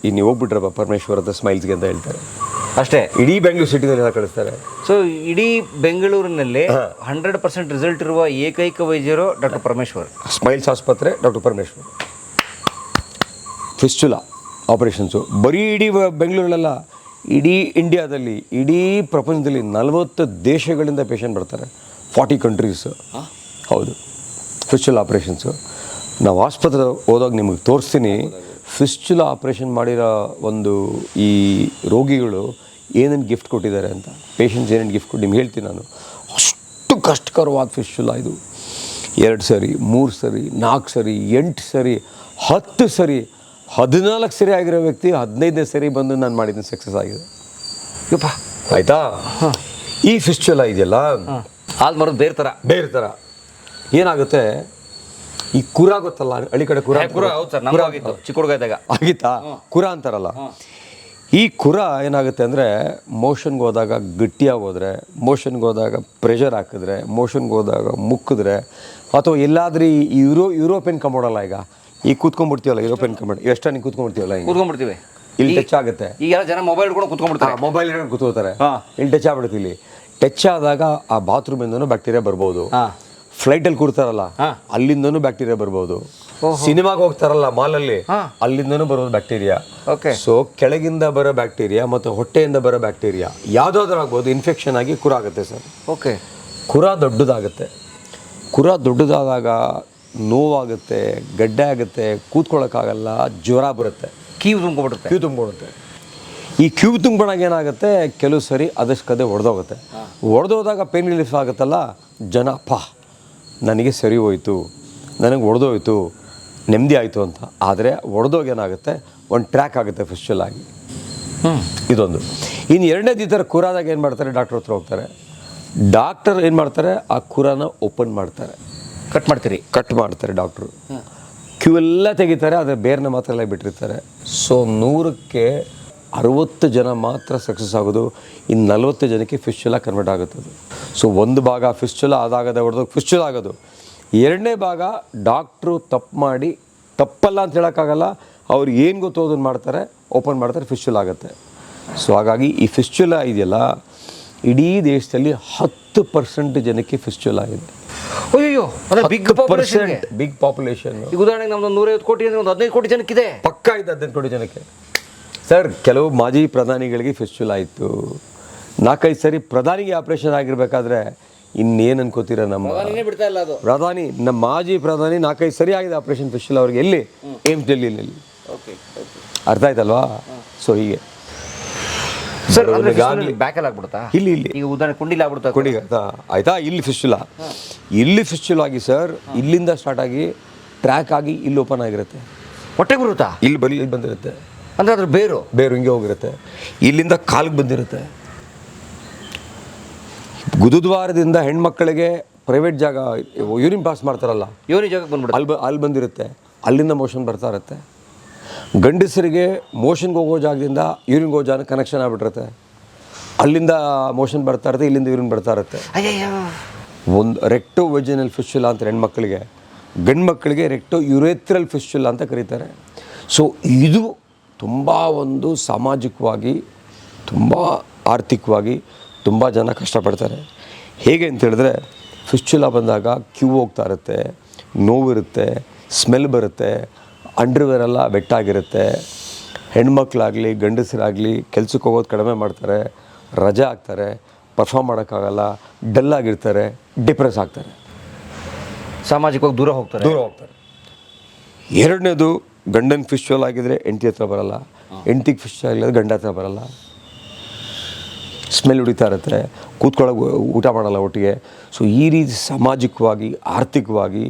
ಈಗ ನೀವು ಹೋಗ್ಬಿಟ್ರಪ್ಪ ಪರಮೇಶ್ವರದ ಸ್ಮೈಲ್ಸ್ಗೆ ಅಂತ ಹೇಳ್ತಾರೆ ಅಷ್ಟೇ. ಇಡೀ ಬೆಂಗಳೂರು ಸಿಟಿನಲ್ಲಿ ಕಳಿಸ್ತಾರೆ. ಸೊ ಇಡೀ ಬೆಂಗಳೂರಿನಲ್ಲಿ 100% ರಿಸಲ್ಟ್ ಇರುವ ಏಕೈಕ ವೈದ್ಯರು ಡಾಕ್ಟರ್ ಪರಮೇಶ್ವರ್, ಸ್ಮೈಲ್ಸ್ ಆಸ್ಪತ್ರೆ ಡಾಕ್ಟರ್ ಪರಮೇಶ್ವರ್. ಫಿಸ್ಚುಲಾ ಆಪರೇಷನ್ಸು ಬರೀ ಇಡೀ ಬೆಂಗಳೂರಲ್ಲ, ಇಡೀ ಇಂಡಿಯಾದಲ್ಲಿ, ಇಡೀ ಪ್ರಪಂಚದಲ್ಲಿ 40 ದೇಶಗಳಿಂದ ಪೇಷಂಟ್ ಬರ್ತಾರೆ, 40 ಕಂಟ್ರೀಸು. ಹೌದು, ಫಿಸ್ಚುಲಾ ಆಪ್ರೇಷನ್ಸು. ನಾವು ಆಸ್ಪತ್ರೆ ಹೋದಾಗ ನಿಮಗೆ ತೋರಿಸ್ತೀನಿ, ಫಿಸ್ಚುಲಾ ಆಪ್ರೇಷನ್ ಮಾಡಿರೋ ಒಂದು ಈ ರೋಗಿಗಳು ಏನೇನು ಗಿಫ್ಟ್ ಕೊಟ್ಟಿದ್ದಾರೆ ಅಂತ. ಪೇಷಂಟ್ಸ್ ಏನೇನು ಗಿಫ್ಟ್ ಕೊಟ್ಟು ನಿಮ್ಗೆ ಹೇಳ್ತೀನಿ ನಾನು. ಅಷ್ಟು ಕಷ್ಟಕರವಾದ ಫಿಸ್ಚುಲಾ ಇದು. 2 ಸರಿ, 3 ಸರಿ, 4 ಸರಿ, 8 ಸರಿ, 10 ಸರಿ, 14 ಸರಿ ಆಗಿರೋ ವ್ಯಕ್ತಿ 15ನೇ ಸರಿ ಬಂದು ನಾನು ಮಾಡಿದ್ದೀನಿ, ಸಕ್ಸಸ್ ಆಗಿದೆ. ಯಪ್ಪ, ಆಯಿತಾ? ಈ ಫಿಸ್ಚುಲಾ ಇದೆಯಲ್ಲ, ಆಲ್ಮರದ ಬೇರೆ ಥರ ಏನಾಗುತ್ತೆ, ಈ ಕುರ ಗೊತ್ತಲ್ಲ, ಹಳ್ಳಿ ಕಡೆ ಕುರ, ಚಿಕ್ಕ ಹುಡುಗ ಇದ್ದಾಗ ಆಗಿತ್ತಾ, ಕುರ ಅಂತಾರಲ್ಲ. ಈ ಕುರ ಏನಾಗುತ್ತೆ ಅಂದರೆ, ಮೋಷನ್ಗೆ ಹೋದಾಗ ಗಟ್ಟಿಯಾಗಿ ಹೋದರೆ, ಮೋಷನ್ಗೆ ಹೋದಾಗ ಪ್ರೆಷರ್ ಹಾಕಿದ್ರೆ, ಮೋಷನ್ಗೆ ಹೋದಾಗ ಮುಕ್ಕಿದ್ರೆ, ಅಥವಾ ಎಲ್ಲಾದ್ರೂ ಈ ಯುರೋಪಿಯನ್ ಕಮೋಡಲ್ಲ, ಈಗ ಕೂತ್ಕೊಂಡ್ಬಿಡ್ತೀವಲ್ಲ ಯುರೋಪಿಯನ್ ಕಮೋಡ್, ಎಷ್ಟು ನೀವು ಕೂತ್ಕೊಂಡ್ಬಿಡ್ತೀವಲ್ಲ, ಕೂತ್ಕೊಂಡ್ಬಿಡ್ತೀವಿ, ಇಲ್ಲಿ ಟಚ್ ಆಗುತ್ತೆ. ಈಗ ಜನ ಮೊಬೈಲ್ ಹಿಡ್ಕೊಂಡು ಕೂತ್ಕೊಂಡ್ಬಿಡ್ತಾರೆ, ಮೊಬೈಲ್ ಹಿಡ್ಕೊಂಡು ಕೂತ್ಕೋತಾರೆ, ಇಲ್ಲಿ ಟಚ್ ಆಗ್ಬಿಡುತ್ತೆ. ಇಲ್ಲಿ ಟಚ್ ಆದಾಗ ಆ ಬಾತ್ರೂಮಿಂದನೂ ಬ್ಯಾಕ್ಟೀರಿಯಾ ಬರ್ಬೋದು, ಫ್ಲೈಟಲ್ಲಿ ಕೂರ್ತಾರಲ್ಲ ಅಲ್ಲಿಂದನೂ ಬ್ಯಾಕ್ಟೀರಿಯಾ ಬರ್ಬೋದು, ಸಿನಿಮಾಗೆ ಹೋಗ್ತಾರಲ್ಲ ಮಾಲಲ್ಲಿ ಅಲ್ಲಿಂದನೂ ಬರೋದು ಬ್ಯಾಕ್ಟೀರಿಯಾ. ಸೊ ಕೆಳಗಿಂದ ಬರೋ ಬ್ಯಾಕ್ಟೀರಿಯಾ ಮತ್ತು ಹೊಟ್ಟೆಯಿಂದ ಬರೋ ಬ್ಯಾಕ್ಟೀರಿಯಾ ಯಾವುದಾದ್ರೂ ಆಗ್ಬೋದು, ಇನ್ಫೆಕ್ಷನ್ ಆಗಿ ಕುರ ಆಗುತ್ತೆ ಸರ್. ಓಕೆ. ಕುರ ದೊಡ್ಡದಾಗುತ್ತೆ. ಕುರ ದೊಡ್ಡದಾದಾಗ ನೋವಾಗುತ್ತೆ, ಗಡ್ಡೆ ಆಗುತ್ತೆ, ಕೂತ್ಕೊಳ್ಳೋಕ್ಕಾಗಲ್ಲ, ಜ್ವರ ಬರುತ್ತೆ, ಕ್ಯೂ ತುಂಬಿಬಿಡುತ್ತೆ. ಈ ಕ್ಯೂ ತುಂಬಿದಾಗ ಏನಾಗುತ್ತೆ, ಕೆಲವು ಸರಿ ಅದಷ್ಟೇ ಹೊಡೆದೋಗುತ್ತೆ. ಹೊಡೆದೋದಾಗ ಪೇನ್ ರಿಲೀಫ್ ಆಗುತ್ತಲ್ಲ, ಜನ ನನಗೆ ಸರಿ ಹೋಯ್ತು, ನನಗೆ ಹೊಡೆದೋಯ್ತು, ನೆಮ್ಮದಿ ಆಯಿತು ಅಂತ. ಆದರೆ ಹೊಡೆದೋಗೇನಾಗುತ್ತೆ, ಒಂದು ಟ್ರ್ಯಾಕ್ ಆಗುತ್ತೆ ಫಿಸ್ಚುಲಾ ಆಗಿ. ಇದೊಂದು. ಇನ್ನು ಎರಡನೇದು, ಈ ಥರ ಕುರಾದಾಗ ಏನು ಮಾಡ್ತಾರೆ, ಡಾಕ್ಟ್ರ್ ಹತ್ರ ಹೋಗ್ತಾರೆ. ಡಾಕ್ಟರ್ ಏನು ಮಾಡ್ತಾರೆ, ಆ ಕುರಾನ ಓಪನ್ ಮಾಡ್ತಾರೆ, ಕಟ್ ಮಾಡ್ತಾರೆ ಡಾಕ್ಟ್ರು. ಕ್ಯೂ ಎಲ್ಲ ತೆಗಿತಾರೆ, ಆದರೆ ಬೇರ್ನ ಮಾತ್ರ ಎಲ್ಲ ಬಿಟ್ಟಿರ್ತಾರೆ. ಸೊ 100ಕ್ಕೆ 60 ಜನ ಮಾತ್ರ ಸಕ್ಸಸ್ ಆಗೋದು, ಇನ್ನು 40 ಜನಕ್ಕೆ ಫಿಸ್ಚುಲಾ ಕನ್ವರ್ಟ್ ಆಗುತ್ತದೆ. ಸೊ ಒಂದು ಭಾಗ ಫಿಸ್ಚುಲಾ ಅದಾಗದೆ ಹೊಡೆದೋಗಿ ಫಿಸ್ಚುಲಾ ಆಗೋದು. ಎರಡನೇ ಭಾಗ ಡಾಕ್ಟ್ರು ತಪ್ಪಲ್ಲ ಅಂತ ಹೇಳೋಕ್ಕಾಗಲ್ಲ, ಅವ್ರು ಏನು ಗೊತ್ತೋ ಅದನ್ನು ಮಾಡ್ತಾರೆ, ಓಪನ್ ಮಾಡ್ತಾರೆ, ಫಿಸ್ಚುಲಾ ಆಗುತ್ತೆ. ಸೊ ಹಾಗಾಗಿ ಈ ಫಿಸ್ಚುಲಾ ಇದೆಯಲ್ಲ, ಇಡೀ ದೇಶದಲ್ಲಿ 10% ಜನಕ್ಕೆ ಫಿಸ್ಚುಲಾ ಇದೆ. ಅಯ್ಯೋ, ಅಂದ್ರೆ ಬಿಗ್ ಪಾಪ್ಯುಲೇಷನ್. Big population. ಈಗ ಉದಾಹರಣೆಗೆ ನಮ್ದು 150 ಕೋಟಿ ಅಂದ್ರೆ ಒಂದು 15 ಕೋಟಿ ಜನಕ್ಕಿದೆ. ಪಕ್ಕಾ ಇದೆ 15 ಕೋಟಿ ಜನಕ್ಕೆ. ಸರ್, ಕೆಲವು ಮಾಜಿ ಪ್ರಧಾನಿಗಳಿಗೆ ಫಿಸ್ಚುಲಾ ಇತ್ತು. 4-5 ಸರಿ ಪ್ರಧಾನಿಗೆ ಆಪರೇಷನ್ ಆಗಿರ್ಬೇಕಾದ್ರೆ ಇನ್ನೇನು ಅನ್ಕೋತೀರ ನಮ್ಮ ಬಿಡ್ತಾ ಇಲ್ಲ ಅದು. ಪ್ರಧಾನಿ, ನಮ್ಮ ಮಾಜಿ ಪ್ರಧಾನಿ 4-5 ಸರಿ ಆಗಿದೆ ಆಪರೇಷನ್ ಫಿಸ್ಚುಲಾ ಅವ್ರಿಗೆ. ಎಲ್ಲಿ? ಏಮ್ಸ್ ಡೆಲ್ಲಿನಲ್ಲಿ. ಅರ್ಥ ಆಯ್ತಲ್ವಾ? ಸೊ ಹೀಗೆ ಸರ್, ಬ್ಯಾಕಲ್ಲಿ ಆಗ್ಬಿಡುತ್ತಾ? ಇಲ್ಲಿ ಈಗ ಉದಾಹರಣೆ ಕುಂಡಿಲಿ ಆಗ್ಬಿಡುತ್ತಾ? ಕುಂಡಿಗೆ ಆಯ್ತಾ? ಇಲ್ಲಿ ಫಿಸ್ಚುಲಾ, ಇಲ್ಲಿ ಫಿಸ್ಚುಲಾ ಆಗಿ ಸರ್, ಇಲ್ಲಿಂದ ಸ್ಟಾರ್ಟ್ ಆಗಿ ಟ್ರ್ಯಾಕ್ ಆಗಿ ಇಲ್ಲಿ ಓಪನ್ ಆಗಿರುತ್ತೆ. ಹೊಟ್ಟೆಗೆ ಬರುತ್ತಾ? ಇಲ್ಲಿ ಬಂದಿರುತ್ತೆ. ಅಂದ್ರೆ ಅದ್ರ ಬೇರು ಹಿಂಗೆ ಹೋಗಿರುತ್ತೆ. ಇಲ್ಲಿಂದ ಕಾಲಿಗೆ ಬಂದಿರುತ್ತೆ. ಗುರುದ್ವಾರದಿಂದ ಹೆಣ್ಮಕ್ಳಿಗೆ ಪ್ರೈವೇಟ್ ಜಾಗ ಯೂರಿನ್ ಪಾಸ್ ಮಾಡ್ತಾರಲ್ಲ, ಯೋನಿ ಜಾಗಕ್ಕೆ ಬಂದ್ಬಿಡುತ್ತೆ. ಅಲ್ಲಿ ಬಂದಿರುತ್ತೆ. ಅಲ್ಲಿಂದ ಮೋಷನ್ ಬರ್ತಾ ಇರುತ್ತೆ. ಗಂಡಸರಿಗೆ ಮೋಷನ್ಗೆ ಹೋಗೋ ಜಾಗದಿಂದ ಯೂರಿನ್ಗೆ ಹೋಗೋ ಜಾಗ ಕನೆಕ್ಷನ್ ಆಗ್ಬಿಟ್ಟಿರುತ್ತೆ. ಅಲ್ಲಿಂದ ಮೋಷನ್ ಬರ್ತಾ ಇರುತ್ತೆ, ಇಲ್ಲಿಂದ ಯೂರಿನ್ ಬರ್ತಾ ಇರುತ್ತೆ. ಒಂದು ರೆಕ್ಟೋ ವೆಜಿನಲ್ ಫಿಸ್ಚುಲಾ ಅಂತ ಹೆಣ್ಮಕ್ಳಿಗೆ, ಗಂಡು ಮಕ್ಕಳಿಗೆ ರೆಕ್ಟೋ ಯುರೇಥ್ರಲ್ ಫಿಸ್ಚುಲಾ ಅಂತ ಕರೀತಾರೆ. ಸೊ ಇದು ತುಂಬ ಒಂದು ಸಾಮಾಜಿಕವಾಗಿ, ತುಂಬ ಆರ್ಥಿಕವಾಗಿ ತುಂಬ ಜನ ಕಷ್ಟಪಡ್ತಾರೆ. ಹೇಗೆ ಅಂತ ಹೇಳಿದ್ರೆ, ಫಿಸ್ಚುಲಾ ಬಂದಾಗ ಕ್ಯೂ ಹೋಗ್ತಾ ಇರುತ್ತೆ, ನೋವಿರುತ್ತೆ, ಸ್ಮೆಲ್ ಬರುತ್ತೆ, ಅಂಡರ್ವೇರ್ ಎಲ್ಲ ಬೆಟ್ಟಾಗಿರುತ್ತೆ. ಹೆಣ್ಮಕ್ಳಾಗಲಿ ಗಂಡಸರಾಗಲಿ ಕೆಲ್ಸಕ್ಕೆ ಹೋಗೋದು ಕಡಿಮೆ ಮಾಡ್ತಾರೆ, ರಜೆ ಆಗ್ತಾರೆ, ಪರ್ಫಾರ್ಮ್ ಮಾಡೋಕ್ಕಾಗಲ್ಲ, ಡಲ್ ಆಗಿರ್ತಾರೆ, ಡಿಪ್ರೆಸ್ ಆಗ್ತಾರೆ, ಸಾಮಾಜಿಕವಾಗಿ ದೂರ ಹೋಗ್ತಾರೆ. ಎರಡನೇದು, ಗಂಡನ ಫಿಸ್ಚುಲಾ ಆಗಿದ್ರೆ ಹೆಂಡತಿ ಹತ್ರ ಬರಲ್ಲ, ಹೆಂಡತಿಗೆ ಫಿಸ್ಚುಲಾ ಆಗಿಲ್ಲ ಗಂಡ ಹತ್ರ ಬರಲ್ಲ, ಸ್ಮೆಲ್ ಹೊಡಿತಾ ಇರುತ್ತೆ, ಕೂತ್ಕೊಳ್ಳೋಕೆ ಊಟ ಮಾಡಲ್ಲ ಒಟ್ಟಿಗೆ. ಸೊ ಈ ರೀತಿ ಸಾಮಾಜಿಕವಾಗಿ, ಆರ್ಥಿಕವಾಗಿ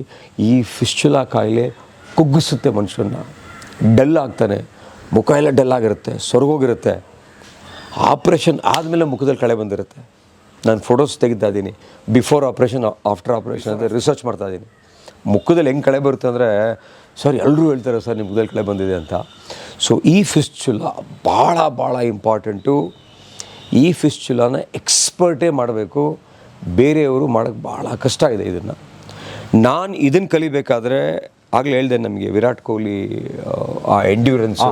ಈ ಫಿಸ್ಚುಲಾ ಕಾಯಿಲೆ ಕುಗ್ಗಿಸುತ್ತೆ ಮನುಷ್ಯನ. ಡಲ್ ಆಗ್ತಾನೆ, ಮುಖ ಎಲ್ಲ ಡಲ್ ಆಗಿರುತ್ತೆ, ಸೊರಗೋಗಿರುತ್ತೆ. ಆಪ್ರೇಷನ್ ಆದಮೇಲೆ ಮುಖದಲ್ಲಿ ಕಳೆ ಬಂದಿರುತ್ತೆ. ನಾನು ಫೋಟೋಸ್ ತೆಗಿತಾ ಇದ್ದೀನಿ, ಬಿಫೋರ್ ಆಪ್ರೇಷನ್, ಆಫ್ಟರ್ ಆಪ್ರೇಷನ್ ಅಂತ ರಿಸರ್ಚ್ ಮಾಡ್ತಾ ಇದ್ದೀನಿ. ಮುಖದಲ್ಲಿ ಹೆಂಗೆ ಕಳೆ ಬರುತ್ತೆ ಅಂದರೆ, ಸರ್ ಎಲ್ಲರೂ ಹೇಳ್ತಾರೆ ಸರ್ ನಿಮ್ಮ ಮುಖದಲ್ಲಿ ಕಳೆ ಬಂದಿದೆ ಅಂತ. ಸೊ ಈ ಫಿಸ್ಚುಲಾ ಭಾಳ ಇಂಪಾರ್ಟೆಂಟು. ಈ ಫಿಸ್ಚುಲಾನ ಎಕ್ಸ್ಪರ್ಟೇ ಮಾಡಬೇಕು, ಬೇರೆಯವರು ಮಾಡೋಕ್ಕೆ ಭಾಳ ಕಷ್ಟ ಇದೆ. ನಾನು ಇದನ್ನು ಕಲಿಬೇಕಾದ್ರೆ ಆಗಲೇ ಹೇಳಿದೆ, ನಮಗೆ ವಿರಾಟ್ ಕೊಹ್ಲಿ ಆ ಎಂಡ್ಯೂರೆನ್ಸು,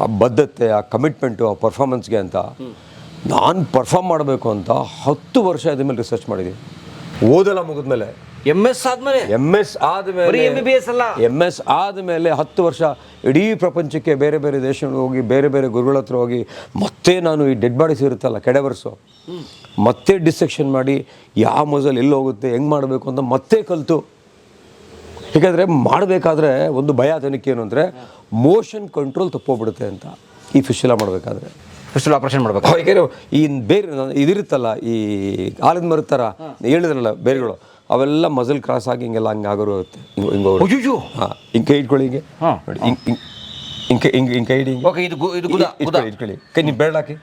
ಆ ಬದ್ಧತೆ, ಆ ಕಮಿಟ್ಮೆಂಟು, ಆ ಪರ್ಫಾರ್ಮೆನ್ಸ್ಗೆ ಅಂತ ನಾನು ಪರ್ಫಾರ್ಮ್ ಮಾಡಬೇಕು ಅಂತ 10 ವರ್ಷ ಇದ್ರ ಮೇಲೆ ರಿಸರ್ಚ್ ಮಾಡಿದ್ದೀನಿ. ಓದಲ್ಲ ಮುಗಿದ್ಮೇಲೆ, MS ಆದಮೇಲೆ MBBS ಅಲ್ಲ, MS ಆದಮೇಲೆ 10 ವರ್ಷ ಇಡೀ ಪ್ರಪಂಚಕ್ಕೆ ಬೇರೆ ಬೇರೆ ದೇಶಗಳಿಗೆ ಹೋಗಿ, ಬೇರೆ ಬೇರೆ ಗುರುಗಳ ಹತ್ರ ಹೋಗಿ, ಮತ್ತೆ ನಾನು ಈ ಡೆಡ್ ಬಾಡೀಸ್ ಇರುತ್ತಲ್ಲ, ಕೆಡವರ್ಸು, ಮತ್ತೆ ಡಿಸೆಕ್ಷನ್ ಮಾಡಿ ಯಾವ ಮಜಲ್ ಎಲ್ಲಿ ಹೋಗುತ್ತೆ, ಹೆಂಗೆ ಮಾಡಬೇಕು ಅಂತ ಮತ್ತೆ ಕಲಿತು. ಯಾಕಂದರೆ ಮಾಡಬೇಕಾದ್ರೆ ಒಂದು ಭಯ ತನಿಖೆ ಏನು ಅಂದರೆ, ಮೋಷನ್ ಕಂಟ್ರೋಲ್ ತಪ್ಪೋಗ್ಬಿಡುತ್ತೆ ಅಂತ. ಈ ಫಿಸ್ಚುಲಾ ಮಾಡಬೇಕಾದ್ರೆ, ಫಿಸ್ಚುಲಾ ಆಪರೇಷನ್ ಮಾಡಬೇಕು. ಯಾಕೆಂದರೆ ಈ ಬೇರೆ ಇದಿರುತ್ತಲ್ಲ, ಈ ಆಲದ ಮರದ ಥರ ಹೇಳಿದ್ರಲ್ಲ ಬೇರೆಗಳು, ಅವೆಲ್ಲ ಮಜಲ್ ಕ್ರಾಸ್ ಆಗಿ ಹಿಂಗೆಲ್ಲ ಹಂಗೆ ಆಗೋರುತ್ತೆ. ಹಿಂಗೆ ಹಾಂ, ಹಿಂಗೆ ಕೈ ಇಟ್ಕೊಳ್ಳಿ, ಹಿಂಗೆ ನೋಡಿ, ಹಿಂಗೆ ಕೈ ಹಿಡಿ, ಇಟ್ಕೊಳ್ಳಿ ಕೈ. ನೀವು ಬೆರಳಾಕಿ.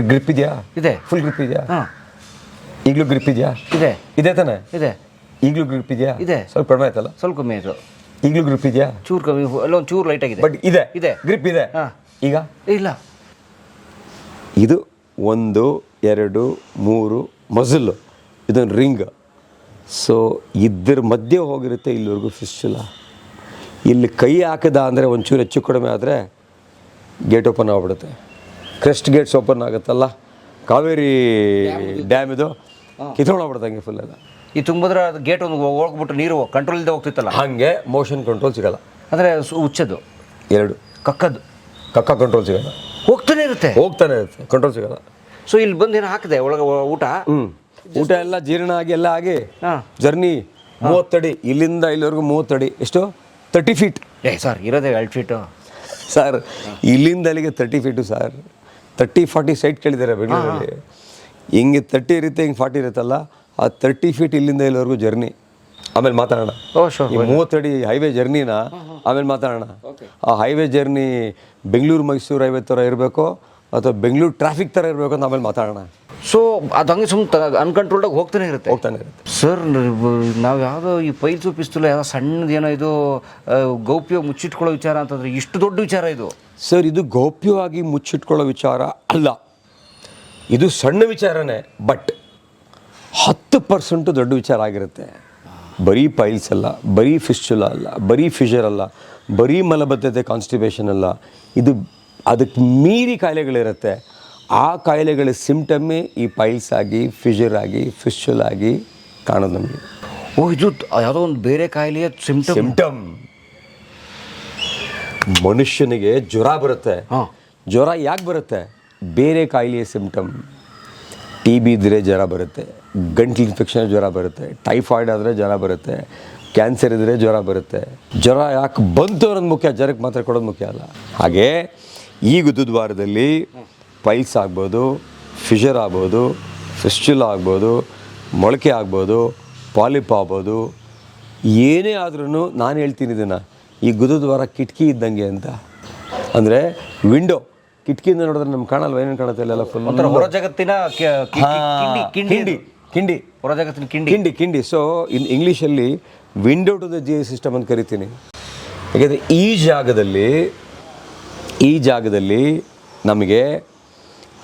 ಗ್ರಿಪ್ ಇದೆಯಾ? ಇದೆ. ಫುಲ್ ಗ್ರಿಪ್ ಇದೆಯಾ? ಈಗಲೂ ಗ್ರಿಪ್ ಇದೆಯಾ? ಇದೆ ತಾನೆ? ಇದೆ. ಈಗಲೂ ಗ್ರಿಪ್ ಇದೆಯಾ? ಇದೆ. ಸ್ವಲ್ಪ ಕಡಿಮೆ ಆಯ್ತಲ್ಲ? ಸ್ವಲ್ಪ ಕಮ್ಮಿ ಆಯಿತು. ಈಗಲೂ ಗ್ರಿಪ್ ಇದೆಯಾ? ಚೂರು ಕಮ್ಮಿ, ಅಲ್ಲೊಂದು ಚೂರು ಲೈಟ್ ಆಗಿದೆ, ಬಟ್ ಇದೆ ಗ್ರಿಪ್ ಇದೆ. ಈಗ ಇಲ್ಲ. ಇದು 1, 2, 3 ಮಜಲ್, ಇದೊಂದು ರಿಂಗ್. ಸೊ ಇದ್ರ ಮಧ್ಯೆ ಹೋಗಿರುತ್ತೆ ಇಲ್ಲಿವರೆಗೂ ಫಿಸ್ಚುಲಾ. ಇಲ್ಲಿ ಕೈ ಹಾಕಿದ ಅಂದರೆ ಒಂಚೂರು ಹೆಚ್ಚು ಕಡಿಮೆ ಆದರೆ ಗೇಟ್ ಓಪನ್ ಆಗಿಬಿಡುತ್ತೆ. ಕ್ರೆಸ್ಟ್ ಗೇಟ್ಸ್ ಓಪನ್ ಆಗುತ್ತಲ್ಲ, ಕಾವೇರಿ ಡ್ಯಾಮ್ ಇದು ಕಿತ್ಕೊಂಡೋಗ್ಬಿಡುತ್ತೆ ಹಂಗೆ ಫುಲ್ ಎಲ್ಲ. ಈ ತುಂಬಿದ್ರೆ ಅದು ಗೇಟ್ ಒಂದು ಹೋಗ್ಬಿಟ್ಟು ನೀರು ಕಂಟ್ರೋಲ್ ಇಲ್ಲದೆ ಹೋಗ್ತಿತ್ತಲ್ಲ, ಹಾಗೆ ಮೋಷನ್ ಕಂಟ್ರೋಲ್ ಸಿಗಲ್ಲ. ಅಂದರೆ ಉಚ್ಚದು 2, ಕಕ್ಕ ಕಂಟ್ರೋಲ್ ಸಿಗಲ್ಲ, ಹೋಗ್ತಾನೆ ಇರುತ್ತೆ ಕಂಟ್ರೋಲ್ ಸಿಗಲ್ಲ. ಸೊ ಇಲ್ಲಿ ಬಂದು ಏನು ಹಾಕಿದೆ ಒಳಗೆ ಊಟ ಎಲ್ಲ ಜೀರ್ಣ ಆಗಿ ಎಲ್ಲ ಆಗಿ ಜರ್ನಿ 30 ಅಡಿ, ಇಲ್ಲಿಂದ ಇಲ್ಲಿವರೆಗೂ 30 ಅಡಿ. ಎಷ್ಟು? 30 ಫೀಟ್. ಸರ್ ಇರೋದೇ 2 ಫೀಟು ಸರ್. ಇಲ್ಲಿಂದ ಅಲ್ಲಿಗೆ 30 ಫೀಟು ಸರ್. 30-40 ಸೈಟ್ ಕೇಳಿದ್ದಾರೆ ಬೆಂಗಳೂರಲ್ಲಿ. ಹಿಂಗೆ 30 ಇರುತ್ತೆ, ಹಿಂಗೆ 40 ಇರುತ್ತಲ್ಲ, ಆ 30 ಫೀಟ್ ಇಲ್ಲಿಂದ ಇಲ್ಲಿವರೆಗೂ ಜರ್ನಿ. ಆಮೇಲೆ ಮಾತಾಡೋಣ. ಈ 30 ಅಡಿ ಹೈವೇ ಜರ್ನಿನ ಆಮೇಲೆ ಮಾತಾಡೋಣ. ಆ highway journey Bengaluru Mysuru highway ಥರ ಇರಬೇಕು ಅಥವಾ ಬೆಂಗಳೂರು ಟ್ರಾಫಿಕ್ ಥರ ಇರಬೇಕು ಅಂತ ಆಮೇಲೆ ಮಾತಾಡೋಣ. ಸೊ ಅದು ಹಂಗೆ ಸುಮ್ಮನೆ ಅನ್ಕಂಟ್ರೋಲ್ಡಾಗಿ ಹೋಗ್ತಾನೆ ಇರುತ್ತೆ. ಸರ್, ನಾವು ಯಾವುದೋ ಈ ಪೈಲ್ಸು ಪಿಸ್ತೂಲ ಯಾವುದೋ ಸಣ್ಣದು ಏನೋ ಇದು ಗೌಪ್ಯ ಮುಚ್ಚಿಟ್ಕೊಳ್ಳೋ ವಿಚಾರ ಅಂತಂದರೆ ಇಷ್ಟು ದೊಡ್ಡ ವಿಚಾರ ಇದು? ಸರ್, ಇದು ಗೌಪ್ಯವಾಗಿ ಮುಚ್ಚಿಟ್ಕೊಳ್ಳೋ ವಿಚಾರ ಅಲ್ಲ, ಇದು ಸಣ್ಣ ವಿಚಾರನೇ. ಬಟ್ 10% ದೊಡ್ಡ ವಿಚಾರ ಆಗಿರುತ್ತೆ. ಬರೀ ಪೈಲ್ಸ್ ಅಲ್ಲ, ಬರೀ ಫಿಸ್ಚುಲಾ ಅಲ್ಲ, ಬರೀ ಫಿಷರ್ ಅಲ್ಲ, ಬರೀ ಮಲಬದ್ಧತೆ ಕಾನ್ಸ್ಟಿಪೇಷನ್ ಅಲ್ಲ, ಇದು ಅದಕ್ಕೆ ಮೀರಿ ಕಾಯಿಲೆಗಳಿರುತ್ತೆ. ಆ ಕಾಯಿಲೆಗಳ ಸಿಂಪ್ಟಮ್ಮೇ ಈ ಪೈಲ್ಸ್ ಆಗಿ ಫಿಷರ್ ಆಗಿ ಫಿಸ್ಚುಲ್ ಆಗಿ ಕಾಣೋದು ನಮಗೆ. ಓ, ಇದು ಯಾವುದೋ ಒಂದು ಬೇರೆ ಕಾಯಿಲೆಯ ಸಿಂಪ್ಟಮ್. ಮನುಷ್ಯನಿಗೆ ಜ್ವರ ಬರುತ್ತೆ. ಜ್ವರ ಯಾಕೆ ಬರುತ್ತೆ? ಬೇರೆ ಕಾಯಿಲೆಯ ಸಿಂಪ್ಟಮ್. ಟಿ ಬಿ ಇದ್ದರೆ ಜ್ವರ ಬರುತ್ತೆ, ಗಂಟ್ಲು ಇನ್ಫೆಕ್ಷನ್ ಜ್ವರ ಬರುತ್ತೆ, ಟೈಫಾಯ್ಡ್ ಆದರೆ ಜ್ವರ ಬರುತ್ತೆ, ಕ್ಯಾನ್ಸರ್ ಇದ್ದರೆ ಜ್ವರ ಬರುತ್ತೆ. ಜ್ವರ ಯಾಕೆ ಬಂತು ಅನ್ನೋದು ಮುಖ್ಯ, ಜ್ವರಕ್ಕೆ ಮಾತ್ರ ಕೊಡೋದು ಮುಖ್ಯ ಅಲ್ಲ. ಹಾಗೆ ಈ ಗುದದ್ವಾರದಲ್ಲಿ ಪೈಲ್ಸ್ ಆಗ್ಬೋದು, ಫಿಷರ್ ಆಗ್ಬೋದು, ಫಿಸ್ಚುಲ್ ಆಗ್ಬೋದು, ಮೊಳಕೆ ಆಗ್ಬೋದು, ಪಾಲಿಪ್ ಆಗ್ಬೋದು, ಏನೇ ಆದ್ರೂ ನಾನು ಹೇಳ್ತೀನಿ ಇದನ್ನು, ಈ ಗುದದ್ವಾರ ಕಿಟಕಿ ಇದ್ದಂಗೆ ಅಂತ. ಅಂದರೆ ವಿಂಡೋ, ಕಿಟಕಿಯಿಂದ ನೋಡಿದ್ರೆ ನಮ್ಗೆ ಕಾಣಲ್ವ, ಏನೇನು ಕಾಣುತ್ತೆ ಅಲ್ಲೆಲ್ಲ ಫುಲ್ ಹೊರ ಜಗತ್ತಿನ ಕಿಂಡಿ, ಹೊರ ಜಗತ್ತಿನ ಕಿಂಡಿ. ಸೊ ಇಂಗ್ಲೀಷಲ್ಲಿ window to the G I system ಅಂತ ಕರಿತೀನಿ. ಯಾಕೆಂದರೆ ಈ ಜಾಗದಲ್ಲಿ ನಮಗೆ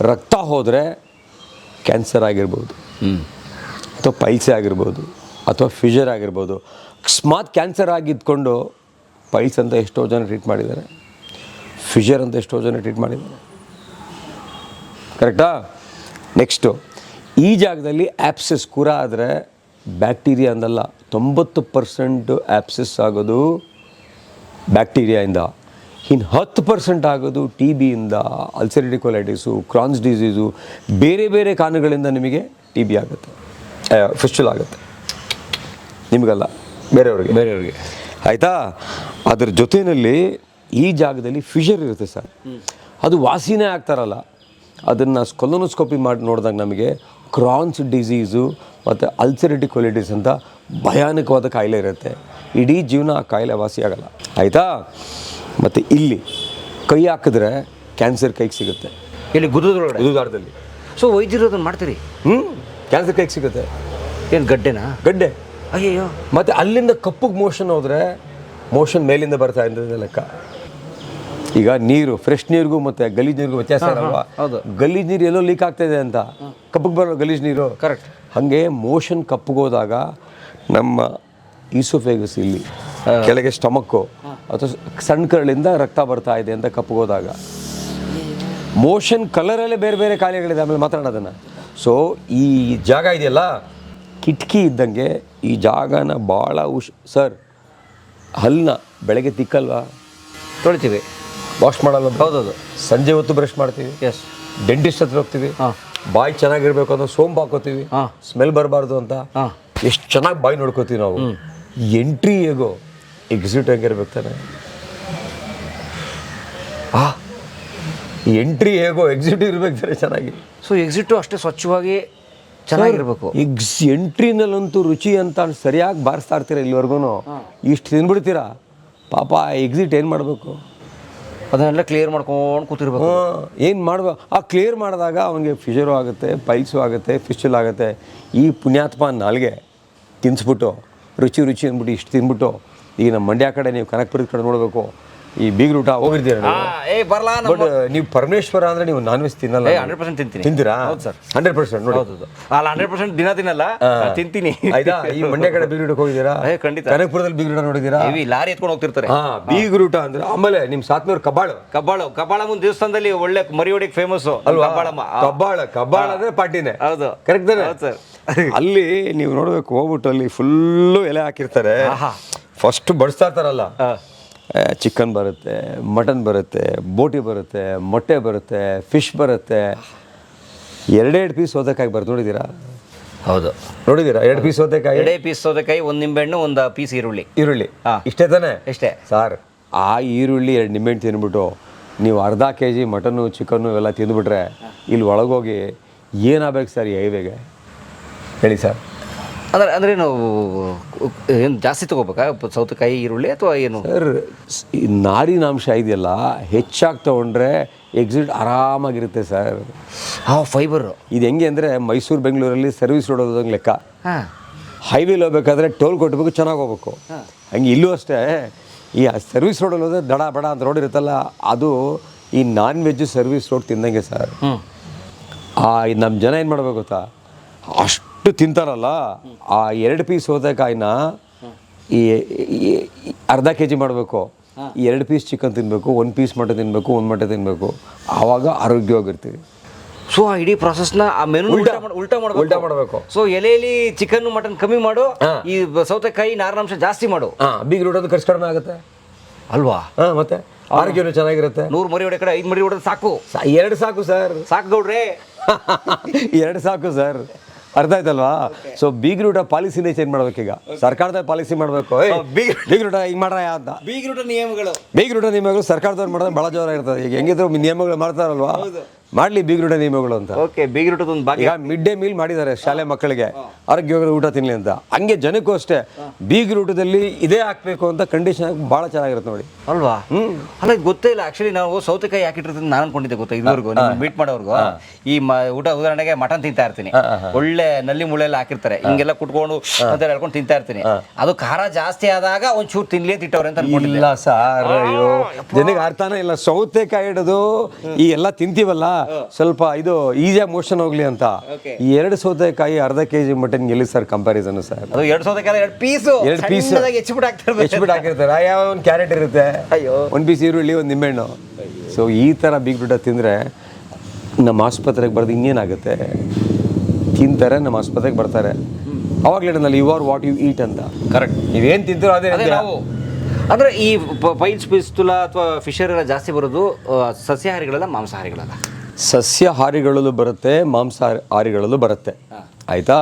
ರಕ್ತ ಹೋದರೆ ಕ್ಯಾನ್ಸರ್ ಆಗಿರ್ಬೋದು, ಅಥವಾ ಪೈಲ್ಸೆ ಆಗಿರ್ಬೋದು, ಅಥವಾ ಫಿಷರ್ ಆಗಿರ್ಬೋದು. ಅಕಸ್ಮಾತ್ ಕ್ಯಾನ್ಸರ್ ಆಗಿದ್ಕೊಂಡು ಪೈಲ್ಸ್ ಅಂತ ಎಷ್ಟೋ ಜನ ಟ್ರೀಟ್ ಮಾಡಿದ್ದಾರೆ, ಫಿಷರ್ ಅಂತ ಎಷ್ಟೋ ಜನ ಟ್ರೀಟ್ ಮಾಡಿದ್ದಾರೆ. ಕರೆಕ್ಟಾ? ನೆಕ್ಸ್ಟು, ಈ ಜಾಗದಲ್ಲಿ ಆ್ಯಪ್ಸಸ್ ಕುರ ಆದರೆ ಬ್ಯಾಕ್ಟೀರಿಯಾ ಅಂದಲ್ಲ, 90% ಆ್ಯಪ್ಸಸ್ ಆಗೋದು ಬ್ಯಾಕ್ಟೀರಿಯಾಯಿಂದ, ಇನ್ನು 10% ಆಗೋದು ಟಿ ಬಿಯಿಂದ, ಅಲ್ಸರೇಟಿವ್ ಕೊಲೈಟಿಸು, ಕ್ರಾನ್ಸ್ ಡಿಸೀಸು, ಬೇರೆ ಬೇರೆ ಕಾರಣಗಳಿಂದ ನಿಮಗೆ ಟಿ ಬಿ ಆಗುತ್ತೆ, ಫಿಸ್ಚುಲ್ ಆಗುತ್ತೆ. ನಿಮಗಲ್ಲ, ಬೇರೆಯವ್ರಿಗೆ. ಆಯಿತಾ? ಅದರ ಜೊತೆಯಲ್ಲಿ ಈ ಜಾಗದಲ್ಲಿ ಫಿಷರ್ ಇರುತ್ತೆ ಸರ್, ಅದು ವಾಸಿನೇ ಆಗ್ತಾರಲ್ಲ, ಅದನ್ನು ಕೊಲೊನೋಸ್ಕೋಪಿ ಮಾಡಿ ನೋಡಿದಾಗ ನಮಗೆ ಕ್ರಾನ್ಸ್ ಡಿಸೀಸು ಮತ್ತು ಅಲ್ಸರೇಟಿವ್ ಕೊಲೈಟಿಸ್ ಅಂತ ಭಯಾನಕವಾದ ಕಾಯಿಲೆ ಇರುತ್ತೆ. ಇಡೀ ಜೀವನ ಆ ಕಾಯಿಲೆ ವಾಸಿಯಾಗಲ್ಲ. ಆಯಿತಾ? ಮತ್ತು ಇಲ್ಲಿ ಕೈ ಹಾಕಿದ್ರೆ ಕ್ಯಾನ್ಸರ್ ಕೈಗೆ ಸಿಗುತ್ತೆ. ಇಲ್ಲಿ ಗುದದ್ವಾರದಲ್ಲಿ. ಸೊ ವೈದ್ಯರು ಅದನ್ನು ಮಾಡ್ತೀರಿ? ಕ್ಯಾನ್ಸರ್ ಕೈಗೆ ಸಿಗುತ್ತೆ. ಏನು ಗಡ್ಡೆ? ಅಯ್ಯೋ. ಮತ್ತು ಅಲ್ಲಿಂದ ಕಪ್ಪಗೆ ಮೋಷನ್ ಹೋದರೆ ಮೋಷನ್ ಮೇಲಿಂದ ಬರ್ತಾ ಇದ್ದ ಲೆಕ್ಕ. ಈಗ ನೀರು, ಫ್ರೆಶ್ ನೀರಿಗೂ ಮತ್ತು ಗಲೀಜ್ ನೀರಿಗೂ ವ್ಯತ್ಯಾಸ ಇರಲ್ವಾ? ಗಲೀಜ್ ನೀರು ಎಲ್ಲೋ ಲೀಕ್ ಆಗ್ತಾಯಿದೆ ಅಂತ ಕಪ್ಪಗೆ ಬರೋ ಗಲೀಜ್ ನೀರು. ಕರೆಕ್ಟ್. ಹಾಗೆ ಮೋಷನ್ ಕಪ್ಪಗೋದಾಗ ನಮ್ಮ ಈಸೋಫೇಗಸ್ ಇಲ್ಲಿ ಕೆಳಗೆ ಸ್ಟಮಕ್ಕು ಅಥವಾ ಸಣ್ಣ ಕರಳಿಂದ ರಕ್ತ ಬರ್ತಾ ಇದೆ ಅಂತ ಕಪ್ಪಗೋದಾಗ ಮೋಷನ್ ಕಲರಲ್ಲೇ ಬೇರೆ ಬೇರೆ ಕಾಯಿಲೆಗಳಿದೆ. ಆಮೇಲೆ ಮಾತಾಡೋದನ್ನು. ಸೊ ಈ ಜಾಗ ಇದೆಯಲ್ಲ, ಕಿಟಕಿ ಇದ್ದಂಗೆ ಈ ಜಾಗನ ಭಾಳ ಸರ್, ಹಲ್ಲನ್ನ ಬೆಳಗ್ಗೆ ತಿಕ್ಕಲ್ವಾ, ತೊಳಿತೀವಿ, ವಾಶ್ ಮಾಡಲ್ಲ. ಹೌದೌದು. ಸಂಜೆ ಹೊತ್ತು ಬ್ರಷ್ ಮಾಡ್ತೀವಿ. ಎಸ್. ಡೆಂಟಿಸ್ಟ್ ಹತ್ರ ಹೋಗ್ತೀವಿ, ಬಾಯಿ ಚೆನ್ನಾಗಿರ್ಬೇಕು ಅಂತ ಸೋಂಪು ಹಾಕೋತೀವಿ, ಸ್ಮೆಲ್ ಬರಬಾರ್ದು ಅಂತ. ಎಷ್ಟು ಚೆನ್ನಾಗಿ ಬಾಯಿ ನೋಡ್ಕೋತೀವಿ ನಾವು. ಎಂಟ್ರಿ ಹೇಗೋ ಎಕ್ಸಿಟ್ ಹೆಂಗಿರ್ಬೇಕು ತಾನೆ. ಎಂಟ್ರಿ ಹೇಗೋ ಎಕ್ಸಿಟ್ ಇರ್ಬೇಕು ತಾನೆ ಚೆನ್ನಾಗಿ. ಸೊ ಎಕ್ಸಿಟು ಅಷ್ಟೇ ಸ್ವಚ್ಛವಾಗಿ ಚೆನ್ನಾಗಿರ್ಬೇಕು. ಎಂಟ್ರಿನಲ್ಲಂತೂ ರುಚಿ ಅಂತ ಸರಿಯಾಗಿ ಬಾರಿಸ್ತಾ ಇರ್ತೀರ ಇಲ್ಲಿವರೆಗೂ. ಇಷ್ಟು ತಿಂದ್ಬಿಡ್ತೀರಾ ಪಾಪ. ಎಕ್ಸಿಟ್ ಏನು ಮಾಡಬೇಕು? ಅದನ್ನೆಲ್ಲ ಕ್ಲಿಯರ್ ಮಾಡ್ಕೊಂಡು ಕೂತಿರ್ಬೇಕು. ಏನು ಮಾಡ್ಬೇಕು? ಆ ಕ್ಲಿಯರ್ ಮಾಡಿದಾಗ ಅವನಿಗೆ ಫಿಷರು ಆಗುತ್ತೆ, ಪೈಲ್ಸು ಆಗುತ್ತೆ, ಫಿಸ್ಚುಲ್ ಆಗುತ್ತೆ. ಈ ಪುಣ್ಯಾತ್ಮ ನಾಲ್ಗೆ ತಿನ್ನಿಸ್ಬಿಟ್ಟು ರುಚಿ ಅಂದ್ಬಿಟ್ಟು ಇಷ್ಟು ತಿಂದ್ಬಿಟ್ಟು, ಈಗ ನಮ್ಮ ಮಂಡ್ಯ ಕಡೆ ನೀವು ಕನಕಪುರದ ಕಡೆ ನೋಡಬೇಕು, ಈ ಬೀಗ್ರ ಊಟ ಹೋಗಿರ್ತೀರ. ಬಟ್ ನೀವು ಪರಮೇಶ್ವರ ಅಂದರೆ ನೀವು ನಾನ್ ವೆಜ್ ತಿನ್ನಲ್ಲ? 100% ತಿಂತೀನಿ. ತಿಂತೀರಾ? ಹೌದು ಸರ್, 100%. ನೋಡಿ, ಅಲ್ಲ 100% ದಿನ ತಿನ್ನಲ್ಲ, ತಿಂತೀನಿ. ಆಯ್ತಾ? ಈ ಮಂಡ್ಯ ಕಡೆ ಬೀಗ್ರ ಊಟಕ್ಕೆ ಹೋಗಿದ್ದೀರಾ? ಖಂಡಿತ. ಕನಕಪುರದಲ್ಲಿ ಬೀಗ್ರ ಊಟ ನೋಡಿದ್ದೀರಾ? ಲಾರಿ ಎತ್ಕೊಂಡು ಹೋಗ್ತಿರ್ತಾರೆ. ಬೀಗ್ರ ಊಟ ಅಂದ್ರೆ. ಆಮೇಲೆ ನಿಮ್ಮ ಸಾತ್ನೂರು ಕಬ್ಬಾಳಮ್ಮನ ದೇವಸ್ಥಾನದಲ್ಲಿ ಒಳ್ಳೆ ಮರಿ ಹೊಡಿಗೆ ಫೇಮಸ್ ಅಲ್ವಾ? ಕಬ್ಬಾಳ ಅಂದ್ರೆ ಪಾರ್ಟಿನೇ. ಹೌದು, ಕರೆಕ್ಟ್ ಸರ್. ಅಲ್ಲಿ ನೀವು ನೋಡ್ಬೇಕು, ಹೋಗ್ಬಿಟ್ಟು ಅಲ್ಲಿ ಫುಲ್ಲು ಎಲೆ ಹಾಕಿರ್ತಾರೆ. ಫಸ್ಟ್ ಬಡಿಸ್ತಾ ಇರ್ತಾರಲ್ಲ, ಚಿಕನ್ ಬರುತ್ತೆ, ಮಟನ್ ಬರುತ್ತೆ, ಬೋಟಿ ಬರುತ್ತೆ, ಮೊಟ್ಟೆ ಬರುತ್ತೆ, ಫಿಶ್ ಬರುತ್ತೆ. 2 ಪೀಸ್ ಸೌತೆಕಾಯಿ ಬರುತ್ತೆ. ನೋಡಿದ್ದೀರಾ? ಹೌದು, ನೋಡಿದ್ದೀರಾ? 2 ಪೀಸ್ ಸೌತೆಕಾಯಿ, 2 ಪೀಸ್ ಸೌತೆಕಾಯಿ, 1 ನಿಂಬೆಹಣ್ಣು, 1 ಪೀಸ್ ಈರುಳ್ಳಿ. ಇಷ್ಟೇ ತಾನೆ? ಇಷ್ಟೇ ಸಾರ್. ಆ ಈರುಳ್ಳಿ 2 ನಿಂಬೆಹಣ್ಣು ತಿಂದ್ಬಿಟ್ಟು ನೀವು ಅರ್ಧ kg ಮಟನ್ನು ಚಿಕನ್ನು ಇವೆಲ್ಲ ತಿಂದುಬಿಟ್ರೆ ಇಲ್ಲಿ ಒಳಗೋಗಿ ಏನಾಗಬೇಕು ಸರ್ ಈ ಹೈವೇಗೆ? ಹೇಳಿ ಸರ್. ಅಂದರೆ ನಾವು ಏನು ಜಾಸ್ತಿ ತೊಗೋಬೇಕಾ ಸೌತೆಕಾಯಿ ಈರುಳ್ಳಿ, ಅಥವಾ ಏನು ಸರ್? ಈ ನಾರಿನಾಂಶ ಇದೆಯಲ್ಲ, ಹೆಚ್ಚಾಗಿ ತೊಗೊಂಡ್ರೆ ಎಕ್ಸಿಟ್ ಆರಾಮಾಗಿರುತ್ತೆ ಸರ್. ಫೈಬರು ಇದು ಹೆಂಗೆ ಅಂದರೆ, ಮೈಸೂರು ಬೆಂಗಳೂರಲ್ಲಿ ಸರ್ವಿಸ್ ರೋಡ್ ಹೋದಂಗೆ ಲೆಕ್ಕ. ಹೈವೇಲಿ ಹೋಗ್ಬೇಕಾದ್ರೆ ಟೋಲ್ ಕೊಟ್ಟಬೇಕು, ಚೆನ್ನಾಗಿ ಹೋಗ್ಬೇಕು. ಹಂಗೆ ಇಲ್ಲೂ ಅಷ್ಟೇ. ಈ ಸರ್ವಿಸ್ ರೋಡಲ್ಲಿ ಹೋದ್ರೆ ದಡ ಬಡ ಅಂತ ರೋಡ್ ಇರುತ್ತಲ್ಲ, ಅದು ಈ ನಾನ್ ವೆಜ್ ಸರ್ವಿಸ್ ರೋಡ್ ತಿಂದಂಗೆ ಸರ್. ನಮ್ಮ ಜನ ಏನು ಮಾಡ್ಬೇಕು ಗೊತ್ತಾ? ಅಷ್ಟು ತಿಂತಾರಲ್ಲ, ಆ 2 ಪೀಸ್ ಸೌತೆಕಾಯಿನ ಈ ಅರ್ಧ kg ಮಾಡಬೇಕು. ಈ 2 ಪೀಸ್ ಚಿಕನ್ ತಿನ್ನಬೇಕು, 1 ಪೀಸ್ ಮಟನ್ ತಿನ್ನಬೇಕು, 1 ಮೊಟ್ಟೆ ತಿನ್ನಬೇಕು. ಆವಾಗ ಆರೋಗ್ಯವಾಗಿರ್ತೀವಿ. ಸೊ ಆ ಇಡೀ ಪ್ರಾಸೆಸ್ನ ಆ ಮೆನು ಉಲ್ಟಾ ಮಾಡಬೇಕು. ಸೊ ಎಲೆಯಲ್ಲಿ ಚಿಕನ್ ಮಟನ್ ಕಮ್ಮಿ ಮಾಡು, ಈ ಸೌತೆಕಾಯಿ ನಾರಿನಾಂಶ ಜಾಸ್ತಿ ಮಾಡು. ಬೀಗ್ರೂಟ್ ಅದು ಖರ್ಚು ಕಡಿಮೆ ಆಗುತ್ತೆ ಅಲ್ವಾ? ಮತ್ತೆ ಆರೋಗ್ಯನೂ ಚೆನ್ನಾಗಿರುತ್ತೆ. 100 ಮರಿ ಹೊಡೆ ಕಡೆ 5 ಮರಿ ಹೊಡೆದು ಸಾಕು. 2 ಸಾಕು ಸರ್. ಸಾಕು ಗೌಡ್ರೆ. 2 ಸಾಕು ಸರ್. ಅರ್ಥ ಆಯ್ತಲ್ವಾ? ಸೊ ಬೀಗ್ರೂಟ ಪಾಲಿಸಿನೇ ಚೇಂಜ್ ಮಾಡ್ಬೇಕೀಗ. ಸರ್ಕಾರದ ಪಾಲಿಸಿ ಮಾಡಬೇಕು. ಬೀಗ್ರೂಟ ಹಿಂಗೆ ಮಾಡ್ರ ಅಂತ ಬೀಗ್ರೂಟ ನಿಯಮಗಳು ಸರ್ಕಾರದವ್ರು ಮಾಡಿದ್ರೆ ಭಾಳ ಜೋರ ಇರ್ತದೆ. ಈಗ ಹೆಂಗಿದ್ರು ನಿಯಮಗಳು ಮಾಡ್ತಾರಲ್ವಾ, ಮಾಡ್ಲಿ ಬೀಗ್ರೂಟ ನಿಯಮಗಳು ಅಂತ. ಓಕೆ, ಬೀಗ್ರೂಟದೊಂದು ಭಾಗ. ಈಗ ಮಿಡ್ ಡೇ ಮೀಲ್ ಮಾಡಿದ್ದಾರೆ ಶಾಲೆ ಮಕ್ಕಳಿಗೆ, ಆರೋಗ್ಯವಾಗಿ ಊಟ ತಿನ್ಲಿ ಅಂತ. ಹಂಗೆ ಜನಕ್ಕೂ ಅಷ್ಟೇ ಬೀಗ್ರೂಟದಲ್ಲಿ ಇದೇ ಹಾಕ್ಬೇಕು ಅಂತ ಕಂಡೀಷನ್ ಭಾಳ ಚೆನ್ನಾಗಿರುತ್ತೆ ನೋಡಿ. ಅಲ್ವಾ? ಅಲ್ಲ, ಇದು ಗೊತ್ತೇ ಇಲ್ಲ ಆಕ್ಚುಲಿ. ನಾವು ಸೌತೆಕಾಯಿ ಹಾಕಿಟ್ಟಿರ್ತೀನಿ ನಾನು ಅನ್ಕೊಂಡಿದ್ದೆ ಗೊತ್ತಾ ಇದುವರೆಗೂ. ಮೀಟ್ ಮಾಡೋರ್ಗು ಈ ಊಟ ಉದಾಹರಣೆಗೆ ಮಟನ್ ತಿಂತಾ ಇರ್ತೀನಿ, ಒಳ್ಳೆ ನಲ್ಲಿ ಮುಳ್ಳೆ ಎಲ್ಲ ಹಾಕಿರ್ತಾರೆ, ಹಿಂಗೆಲ್ಲ ಕುಟ್ಕೊಂಡು ಅಂತ ಹೇಳ್ಕೊಂಡು ತಿಂತಾ ಇರ್ತೀನಿ. ಅದು ಖಾರ ಜಾಸ್ತಿ ಆದಾಗ ಒಂಚೂರು ತಿನ್ಲಿ ಅಂತ ಇಟ್ಟವ್ರೆ ಅಂತ ಅನ್ಕೊಂಡಿಲ್ಲ. ಇಲ್ಲ ಸರ್, ಅಯ್ಯೋ ಜನಕ್ಕೆ ಅರ್ಥನೇ ಇಲ್ಲ. ಸೌತೆಕಾಯಿ ಹಿಡಿದು ಈ ಎಲ್ಲ ತಿಂತೀವಲ್ಲ, ಸ್ವಲ್ಪ ಇದು ಈಸಿಯಾಗಿ ಮೋಷನ್ ಹೋಗ್ಲಿ ಅಂತ ಈ 2 ಸೌತೆಕಾಯಿ ಅರ್ಧ kg ಮಟನ್ ಎಲ್ಲಿ ಸರ್ ಕಂಪ್ಯಾರಿಸನ್ ಸರ್? ಅದು 2 ಸೌತೆಕಾಯಿ 2 ಪೀಸ್ ಹೆಚ್ಚಿಬಿಟ್ಟು ಹಾಕಿರ್ತಾರೆ. ಯಾವ ಒಂದು ಕ್ಯಾರೆಟ್ ಇರುತ್ತೆ, 1 ಪೀಸ್ ಈರುಳ್ಳಿ, 1 ನಿಂಬೆಹಣ್ಣು. ಸೊ ಈ ಥರ ಬೀಗ್ರೂಟ ತಿಂದರೆ ನಮ್ಮ ಆಸ್ಪತ್ರೆಗೆ ಬರೋದು ಇನ್ನೇನಾಗುತ್ತೆ? ತಿಂತಾರೆ, ನಮ್ಮ ಆಸ್ಪತ್ರೆಗೆ ಬರ್ತಾರೆ. ಅವಾಗಲೇ ಹೇಳಿದ್ನಲ್ಲ, you are what you eat ಅಂತ. ಕರೆಕ್ಟ್. ನೀವೇನು ತಿಂತೀರೋ ಅದೇ ನಾವು. ಅಂದರೆ ಈ ಪೈಲ್ಸ್ ಪಿಸ್ತುಲ ಅಥವಾ ಫಿಶರ್ ಎಲ್ಲ ಜಾಸ್ತಿ ಬರೋದು ಸಸ್ಯಾಹಾರಿಗಳಲ್ಲ ಮಾಂಸಾಹಾರಿಗಳಲ್ಲ? ಸಸ್ಯಾಹಾರಿಗಳಲ್ಲೂ ಬರುತ್ತೆ, ಮಾಂಸಾಹಾರಿಗಳಲ್ಲೂ ಬರುತ್ತೆ. ಆಯಿತಾ?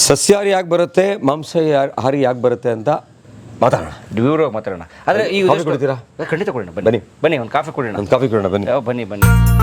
ಸಸ್ಯಾಹಾರಿ ಯಾಕೆ ಬರುತ್ತೆ, ಮಾಂಸಾಹಾರಿ ಯಾಕೆ ಬರುತ್ತೆ ಅಂತ ಮಾತಾಡೋಣ, ವಿವರವಾಗಿ ಮಾತಾಡೋಣ. ಆದರೆ ಈಗ ಕೊಡ್ತೀರಾ? ಖಂಡಿತ ಕೊಡೋಣ. ಬನ್ನಿ ಒಂದು ಕಾಫಿ ಕೊಡೋಣ. ಒಂದು ಕಾಫಿ ಕೊಡೋಣ, ಬನ್ನಿ. ಬನ್ನಿ.